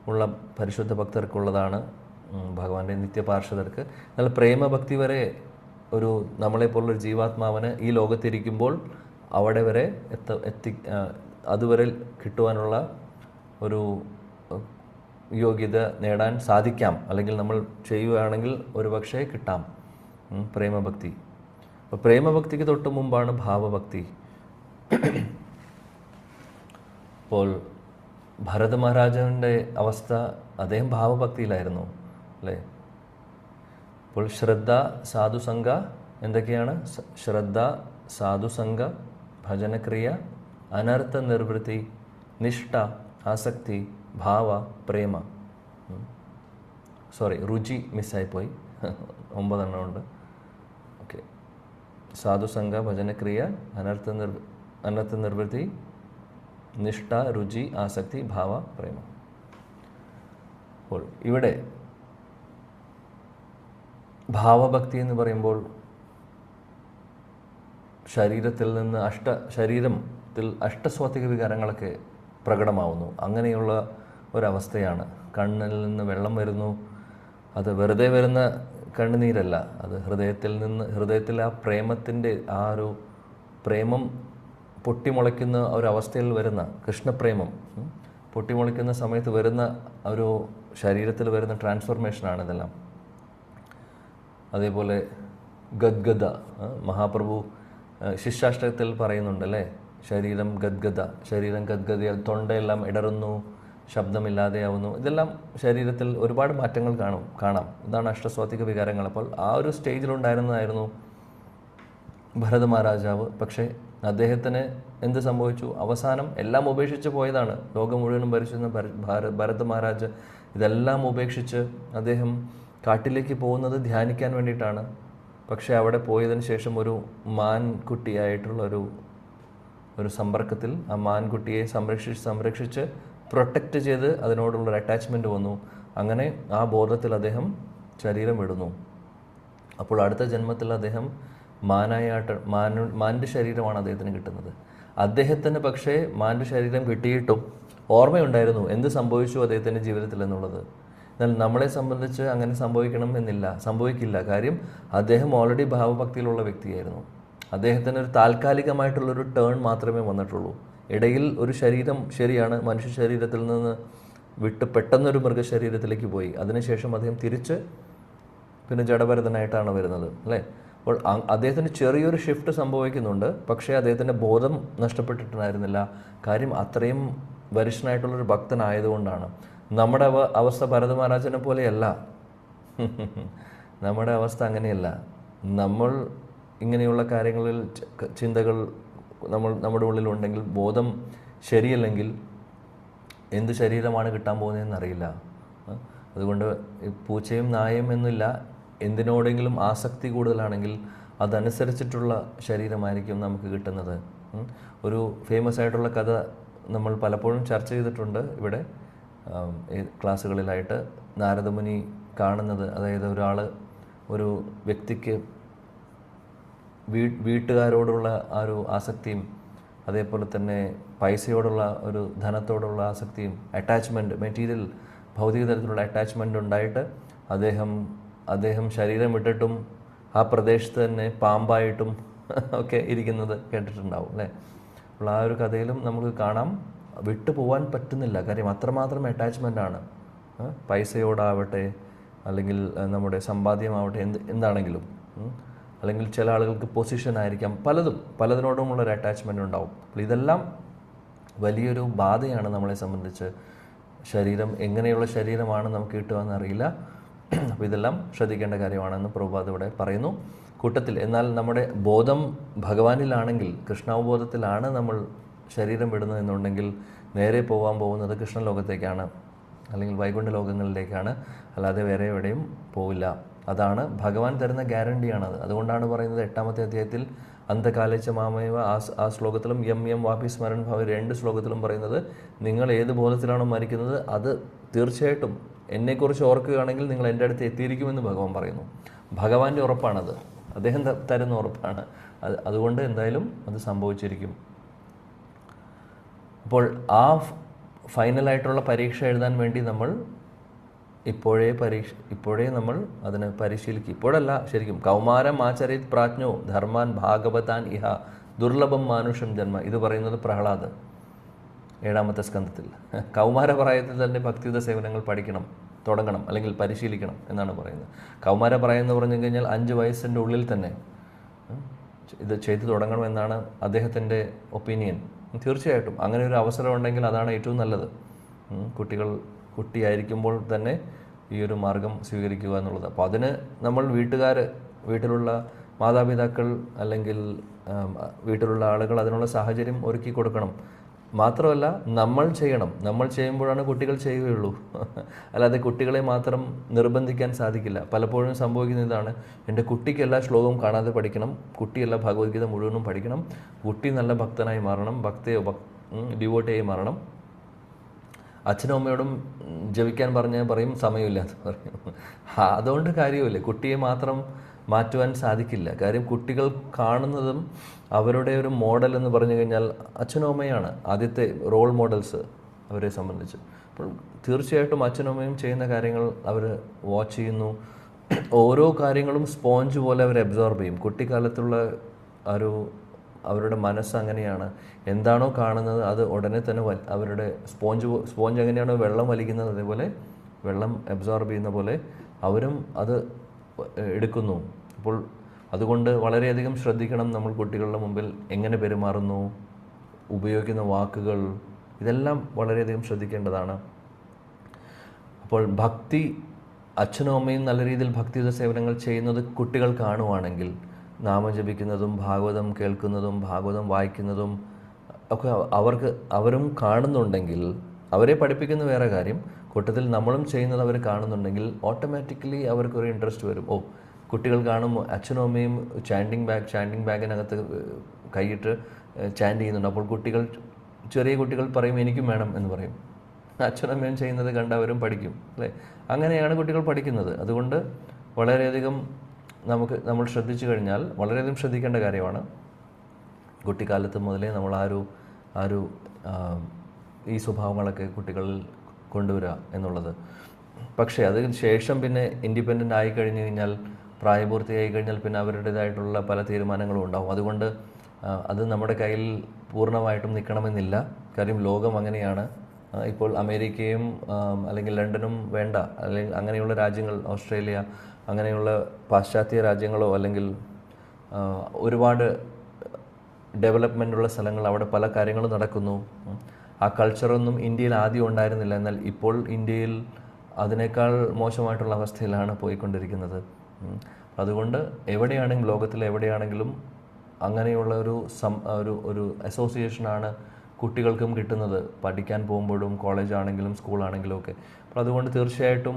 ഉള്ള പരിശുദ്ധ ഭക്തർക്കുള്ളതാണ്, ഭഗവാന്റെ നിത്യപാർഷദർക്ക്. എന്നാൽ പ്രേമഭക്തി വരെ നമ്മളെപ്പോലുള്ളൊരു ജീവാത്മാവിന് ഈ ലോകത്തിരിക്കുമ്പോൾ അവിടെ വരെ അതുവരെ കിട്ടുവാനുള്ള ഒരു യോഗ്യത നേടാൻ സാധിക്കാം. അല്ലെങ്കിൽ നമ്മൾ ചെയ്യുകയാണെങ്കിൽ ഒരുപക്ഷെ കിട്ടാം പ്രേമഭക്തി. അപ്പോൾ പ്രേമഭക്തിക്ക് തൊട്ട് മുമ്പാണ് ഭാവഭക്തി. അപ്പോൾ ഭരത മഹാരാജാവിൻ്റെ അവസ്ഥ, അദ്ദേഹം ഭാവഭക്തിയിലായിരുന്നു അല്ലേ. അപ്പോൾ ശ്രദ്ധ, സാധുസംഗ എന്തൊക്കെയാണ്? ശ്രദ്ധ, സാധുസംഗ, ഭജനക്രിയ, അനർത്ഥ നിർവൃത്തി, നിഷ്ഠ, ആസക്തി, ഭാവ, പ്രേമ. രുചി മിസ്സായിപ്പോയി, 9 എണ്ണം ഉണ്ട്. ഓക്കെ, സാധുസംഗ, ഭജനക്രിയ, അനർത്ഥ നിർവൃത്തി, നിഷ്ഠ, രുചി, ആസക്തി, ഭാവ, പ്രേമ. അപ്പോൾ ഇവിടെ ഭാവഭക്തി എന്ന് പറയുമ്പോൾ ശരീരത്തിൽ അഷ്ടസ്വാത്വിക വികാരങ്ങളൊക്കെ പ്രകടമാവുന്നു. അങ്ങനെയുള്ള ഒരവസ്ഥയാണ്. കണ്ണിൽ നിന്ന് വെള്ളം വരുന്നു. അത് വെറുതെ വരുന്ന കണ്ണുനീരല്ല, അത് ഹൃദയത്തിൽ ആ പ്രേമത്തിൻ്റെ ആ ഒരു പ്രേമം പൊട്ടിമുളയ്ക്കുന്ന ഒരവസ്ഥയിൽ വരുന്ന കൃഷ്ണപ്രേമം പൊട്ടിമുളയ്ക്കുന്ന സമയത്ത് വരുന്ന ഒരു ശരീരത്തിൽ വരുന്ന ട്രാൻസ്ഫോർമേഷനാണ് ഇതെല്ലാം. അതേപോലെ ഗദ്ഗദ, മഹാപ്രഭു ശിഷ്യാഷ്ടകത്തിൽ പറയുന്നുണ്ടല്ലേ, ശരീരം ഗദ്ഗദയാൽ തൊണ്ടയെല്ലാം ഇടറുന്നു, ശബ്ദമില്ലാതെയാവുന്നു. ഇതെല്ലാം ശരീരത്തിൽ ഒരുപാട് മാറ്റങ്ങൾ കാണാം. ഇതാണ് അഷ്ടസ്വാത്വിക വികാരങ്ങൾ. അപ്പോൾ ആ ഒരു സ്റ്റേജിലുണ്ടായിരുന്നതായിരുന്നു ഭരത മഹാരാജാവ്. പക്ഷേ അദ്ദേഹത്തിന് എന്ത് സംഭവിച്ചു? അവസാനം എല്ലാം ഉപേക്ഷിച്ച് പോയതാണ്. ലോകം മുഴുവനും ഭരിച്ചിരുന്ന ഭരത മഹാരാജ് ഇതെല്ലാം ഉപേക്ഷിച്ച് അദ്ദേഹം കാട്ടിലേക്ക് പോകുന്നത് ധ്യാനിക്കാൻ വേണ്ടിയിട്ടാണ്. പക്ഷേ അവിടെ പോയതിന് ശേഷം ഒരു മാൻകുട്ടിയായിട്ടുള്ള ഒരു സമ്പർക്കത്തിൽ ആ മാൻകുട്ടിയെ സംരക്ഷിച്ച് പ്രൊട്ടക്റ്റ് ചെയ്ത് അതിനോടുള്ളൊരു അറ്റാച്ച്മെൻറ്റ് വന്നു. അങ്ങനെ ആ ബോധത്തിൽ അദ്ദേഹം ശരീരം വിടുന്നു. അപ്പോൾ അടുത്ത ജന്മത്തിൽ അദ്ദേഹം മാൻ്റെ ശരീരമാണ് അദ്ദേഹത്തിന് കിട്ടുന്നത്. അദ്ദേഹത്തിന് പക്ഷേ മാൻ്റെ ശരീരം കിട്ടിയിട്ടും ഓർമ്മയുണ്ടായിരുന്നു എന്ത് സംഭവിച്ചു അദ്ദേഹത്തിൻ്റെ ജീവിതത്തിൽ എന്നുള്ളത്. എന്നാൽ നമ്മളെ സംബന്ധിച്ച് അങ്ങനെ സംഭവിക്കില്ല. കാര്യം അദ്ദേഹം ഓൾറെഡി ഭാവഭക്തിയിലുള്ള വ്യക്തിയായിരുന്നു. അദ്ദേഹത്തിന് ഒരു താൽക്കാലികമായിട്ടുള്ളൊരു ടേൺ മാത്രമേ വന്നിട്ടുള്ളൂ. ഇടയിൽ ഒരു ശരീരം ശരിയാണ്, മനുഷ്യ ശരീരത്തിൽ നിന്ന് വിട്ട് പെട്ടെന്നൊരു മൃഗശരീരത്തിലേക്ക് പോയി. അതിനുശേഷം അദ്ദേഹം തിരിച്ച് പിന്നെ ജഡഭരതനായിട്ടാണ് വരുന്നത് അല്ലേ. അപ്പോൾ അദ്ദേഹത്തിന് ചെറിയൊരു ഷിഫ്റ്റ് സംഭവിക്കുന്നുണ്ട്, പക്ഷേ അദ്ദേഹത്തിൻ്റെ ബോധം നഷ്ടപ്പെട്ടിട്ടുണ്ടായിരുന്നില്ല. കാര്യം അത്രയും വരിഷ്ഠനായിട്ടുള്ളൊരു ഭക്തനായതുകൊണ്ടാണ്. നമ്മുടെ അവസ്ഥ ഭരത മഹാരാജനെ പോലെയല്ല. നമ്മുടെ അവസ്ഥ അങ്ങനെയല്ല. നമ്മൾ ഇങ്ങനെയുള്ള കാര്യങ്ങളിൽ ചിന്തകൾ നമ്മുടെ ഉള്ളിലുണ്ടെങ്കിൽ, ബോധം ശരിയല്ലെങ്കിൽ എന്ത് ശരീരമാണ് കിട്ടാൻ പോകുന്നതെന്ന് അറിയില്ല. അതുകൊണ്ട് പൂച്ചയും നായയും എന്നില്ല, എന്തിനോടെങ്കിലും ആസക്തി കൂടുതലാണെങ്കിൽ അതനുസരിച്ചിട്ടുള്ള ശരീരമായിരിക്കും നമുക്ക് കിട്ടുന്നത്. ഒരു ഫേമസ് ആയിട്ടുള്ള കഥ നമ്മൾ പലപ്പോഴും ചർച്ച ചെയ്തിട്ടുണ്ട് ഇവിടെ ക്ലാസ്സുകളിലായിട്ട്. നാരദമുനി കാണുന്നത്, അതായത് ഒരു വ്യക്തിക്ക് വീട്ടുകാരോടുള്ള ആ ഒരു ആസക്തിയും അതേപോലെ തന്നെ പൈസയോടുള്ള ഒരു ധനത്തോടുള്ള ആസക്തിയും അറ്റാച്ച്മെൻറ്റ്, മെറ്റീരിയൽ ഭൗതിക തരത്തിലുള്ള അറ്റാച്ച്മെൻ്റ് ഉണ്ടായിട്ട് അദ്ദേഹം ശരീരം വിട്ടിട്ടും ആ പ്രദേശത്ത് തന്നെ പാമ്പായിട്ടും ഒക്കെ ഇരിക്കുന്നത് കേട്ടിട്ടുണ്ടാവും അല്ലേ. അപ്പോൾ ആ ഒരു കഥയിലും നമുക്ക് കാണാം, വിട്ടു പോകാൻ പറ്റുന്നില്ല. കാര്യം അത്രമാത്രം അറ്റാച്ച്മെൻ്റാണ്. പൈസയോടാവട്ടെ, അല്ലെങ്കിൽ നമ്മുടെ സമ്പാദ്യമാവട്ടെ, എന്താണെങ്കിലും, അല്ലെങ്കിൽ ചില ആളുകൾക്ക് പൊസിഷൻ ആയിരിക്കാം, പലതിനോടുമുള്ളൊരു അറ്റാച്ച്മെൻ്റ് ഉണ്ടാവും. അപ്പോൾ ഇതെല്ലാം വലിയൊരു ബാധയാണ് നമ്മളെ സംബന്ധിച്ച്. ശരീരം എങ്ങനെയുള്ള ശരീരമാണ് നമുക്ക് കിട്ടുകയെന്ന് അറിയില്ല. അപ്പോൾ ഇതെല്ലാം ശ്രദ്ധിക്കേണ്ട കാര്യമാണെന്ന് പ്രഭുപാദ് ഇവിടെ പറയുന്നു. കൂട്ടത്തിൽ എന്നാൽ നമ്മുടെ ബോധം ഭഗവാനിലാണെങ്കിൽ, കൃഷ്ണാവബോധത്തിലാണ് നമ്മൾ ശരീരം വിടുന്നതെന്നുണ്ടെങ്കിൽ നേരെ പോകാൻ പോകുന്നത് കൃഷ്ണലോകത്തേക്കാണ്, അല്ലെങ്കിൽ വൈകുണ്ഠ ലോകങ്ങളിലേക്കാണ്, അല്ലാതെ വേറെ എവിടെയും പോവില്ല. അതാണ് ഭഗവാൻ തരുന്ന ഗ്യാരണ്ടിയാണത്. അതുകൊണ്ടാണ് പറയുന്നത് 8ാമത്തെ അധ്യായത്തിൽ അന്തകാലേച്ച മാമേവ ആ ശ്ലോകത്തിലും യം വാപി സ്മരൺ ഭവ 2 ശ്ലോകത്തിലും പറയുന്നത്, നിങ്ങൾ ഏത് ബോധത്തിലാണോ മരിക്കുന്നത് അത് തീർച്ചയായിട്ടും എന്നെക്കുറിച്ച് ഓർക്കുകയാണെങ്കിൽ നിങ്ങൾ എൻ്റെ അടുത്ത് എത്തിയിരിക്കുമെന്ന് ഭഗവാൻ പറയുന്നു. ഭഗവാന്റെ ഉറപ്പാണത്, അദ്ദേഹം തരുന്ന ഉറപ്പാണ്. അതുകൊണ്ട് എന്തായാലും അത് സംഭവിച്ചിരിക്കും. അപ്പോൾ ആ ഫൈനലായിട്ടുള്ള പരീക്ഷ എഴുതാൻ വേണ്ടി നമ്മൾ ഇപ്പോഴേ നമ്മൾ അതിനെ പരിശീലിക്കും. ഇപ്പോഴല്ല, ശരിക്കും കൗമാരം ആചരിത് പ്രാജ്ഞോ ധർമാൻ ഭാഗവതാൻ ഇഹ ദുർലഭം മാനുഷം ജന്മ. ഇത് പറയുന്നത് പ്രഹ്ലാദ് 7ാമത്തെ സ്കന്ധത്തിൽ. കൗമാരപ്രായത്തിൽ തന്നെ ഭക്തിയുത സേവനങ്ങൾ തുടങ്ങണം അല്ലെങ്കിൽ പരിശീലിക്കണം എന്നാണ് പറയുന്നത്. കൗമാരപ്രായം എന്ന് പറഞ്ഞു കഴിഞ്ഞാൽ 5 വയസ്സിൻ്റെ ഉള്ളിൽ തന്നെ ഇത് ചെയ്തു തുടങ്ങണം എന്നാണ് അദ്ദേഹത്തിൻ്റെ ഒപ്പീനിയൻ. തീർച്ചയായിട്ടും അങ്ങനെ ഒരു അവസരം ഉണ്ടെങ്കിൽ അതാണ് ഏറ്റവും നല്ലത്. കുട്ടിയായിരിക്കുമ്പോൾ തന്നെ ഈ ഒരു മാർഗം സ്വീകരിക്കുക എന്നുള്ളത്. അപ്പോൾ അതിന് നമ്മൾ വീട്ടിലുള്ള മാതാപിതാക്കൾ അല്ലെങ്കിൽ വീട്ടിലുള്ള ആളുകൾ അതിനുള്ള സാഹചര്യം ഒരുക്കി കൊടുക്കണം. മാത്രമല്ല നമ്മൾ ചെയ്യണം. നമ്മൾ ചെയ്യുമ്പോഴാണ് കുട്ടികൾ ചെയ്യുകയുള്ളൂ. അല്ലാതെ കുട്ടികളെ മാത്രം നിർബന്ധിക്കാൻ സാധിക്കില്ല. പലപ്പോഴും സംഭവിക്കുന്ന ഇതാണ്, എൻ്റെ കുട്ടിക്ക് എല്ലാ ശ്ലോകവും കാണാതെ പഠിക്കണം, കുട്ടിയല്ല ഭഗവത്ഗീത മുഴുവനും പഠിക്കണം, കുട്ടി നല്ല ഭക്തനായി മാറണം, ഡിവോട്ടിയായി മാറണം. അച്ഛനും അമ്മയോടും ജപിക്കാൻ പറയും സമയമില്ല എന്ന് പറയും. അതുകൊണ്ട് കാര്യമില്ല, കുട്ടിയെ മാത്രം മാറ്റുവാൻ സാധിക്കില്ല. കാര്യം കുട്ടികൾ കാണുന്നതും അവരുടെ ഒരു മോഡൽ എന്ന് പറഞ്ഞു കഴിഞ്ഞാൽ അച്ഛനും അമ്മയാണ് ആദ്യത്തെ റോൾ മോഡൽസ് അവരെ സംബന്ധിച്ച്. അപ്പോൾ തീർച്ചയായിട്ടും അച്ഛനും അമ്മയും ചെയ്യുന്ന കാര്യങ്ങൾ അവർ വാച്ച് ചെയ്യുന്നു. ഓരോ കാര്യങ്ങളും സ്പോഞ്ച് പോലെ അവർ അബ്സോർബ് ചെയ്യും. കുട്ടിക്കാലത്തുള്ള അവരുടെ മനസ്സ് അങ്ങനെയാണ്. എന്താണോ കാണുന്നത് അത് ഉടനെ തന്നെ അവരുടെ സ്പോഞ്ച് എങ്ങനെയാണോ വെള്ളം വലിക്കുന്നത്, അതേപോലെ വെള്ളം അബ്സോർബ് ചെയ്യുന്ന പോലെ അവരും അത് എടുക്കുന്നു. അപ്പോൾ അതുകൊണ്ട് വളരെയധികം ശ്രദ്ധിക്കണം നമ്മൾ കുട്ടികളുടെ മുമ്പിൽ എങ്ങനെ പെരുമാറുന്നു, ഉപയോഗിക്കുന്ന വാക്കുകൾ, ഇതെല്ലാം വളരെയധികം ശ്രദ്ധിക്കേണ്ടതാണ്. അപ്പോൾ അച്ഛനും അമ്മയും നല്ല രീതിയിൽ ഭക്തിയുത സേവനങ്ങൾ ചെയ്യുന്നത് കുട്ടികൾ കാണുവാണെങ്കിൽ, നാമം ജപിക്കുന്നതും ഭാഗവതം കേൾക്കുന്നതും ഭാഗവതം വായിക്കുന്നതും ഒക്കെ അവരും കാണുന്നുണ്ടെങ്കിൽ, അവരെ പഠിപ്പിക്കുന്ന വേറെ കാര്യം, കൂട്ടത്തിൽ നമ്മളും ചെയ്യുന്നത് അവർ കാണുന്നുണ്ടെങ്കിൽ ഓട്ടോമാറ്റിക്കലി അവർക്കൊരു ഇൻട്രസ്റ്റ് വരും. കുട്ടികൾ കാണുമ്പോൾ അച്ഛനും അമ്മയും ചാൻഡിങ് ബാഗിനകത്ത് കൈയിട്ട് ചാൻഡ് ചെയ്യുന്നുണ്ട്. അപ്പോൾ ചെറിയ കുട്ടികൾ പറയും എനിക്കും വേണം എന്ന് പറയും. അച്ഛനും അമ്മയും ചെയ്യുന്നത് കണ്ട് അവരും പഠിക്കും അല്ലേ. അങ്ങനെയാണ് കുട്ടികൾ പഠിക്കുന്നത്. അതുകൊണ്ട് വളരെയധികം നമ്മൾ ശ്രദ്ധിച്ചു കഴിഞ്ഞാൽ വളരെയധികം ശ്രദ്ധിക്കേണ്ട കാര്യമാണ്. കുട്ടിക്കാലത്ത് മുതലേ നമ്മൾ ഈ സ്വഭാവങ്ങളൊക്കെ കുട്ടികളിൽ കൊണ്ടുവരിക എന്നുള്ളത്. പക്ഷേ അതിന് ശേഷം പിന്നെ ഇൻഡിപെൻഡൻ്റ് ആയി കഴിഞ്ഞു കഴിഞ്ഞാൽ, പ്രായപൂർത്തിയായി കഴിഞ്ഞാൽ പിന്നെ അവരുടേതായിട്ടുള്ള പല തീരുമാനങ്ങളും ഉണ്ടാവും. അതുകൊണ്ട് അത് നമ്മുടെ കയ്യിൽ പൂർണ്ണമായിട്ടും നിൽക്കണമെന്നില്ല. കാര്യം ലോകം അങ്ങനെയാണ്. ഇപ്പോൾ അമേരിക്കയും അല്ലെങ്കിൽ ലണ്ടനും വേണ്ട, അല്ലെങ്കിൽ അങ്ങനെയുള്ള രാജ്യങ്ങൾ, ഓസ്ട്രേലിയ അങ്ങനെയുള്ള പാശ്ചാത്യ രാജ്യങ്ങളോ അല്ലെങ്കിൽ ഒരുപാട് ഡെവലപ്മെൻ്റുള്ള സ്ഥലങ്ങൾ, അവിടെ പല കാര്യങ്ങളും നടക്കുന്നു. ആ കൾച്ചറൊന്നും ഇന്ത്യയിൽ ആദ്യം ഉണ്ടായിരുന്നില്ല. എന്നാൽ ഇപ്പോൾ ഇന്ത്യയിൽ അതിനേക്കാൾ മോശമായിട്ടുള്ള അവസ്ഥയിലാണ് പോയിക്കൊണ്ടിരിക്കുന്നത്. അതുകൊണ്ട് എവിടെയാണെങ്കിലും, ലോകത്തിൽ എവിടെയാണെങ്കിലും അങ്ങനെയുള്ള ഒരു അസോസിയേഷനാണ് കുട്ടികൾക്കും കിട്ടുന്നത്, പഠിക്കാൻ പോകുമ്പോഴും കോളേജ് ആണെങ്കിലും സ്കൂളാണെങ്കിലും ഒക്കെ. അപ്പോൾ അതുകൊണ്ട് തീർച്ചയായിട്ടും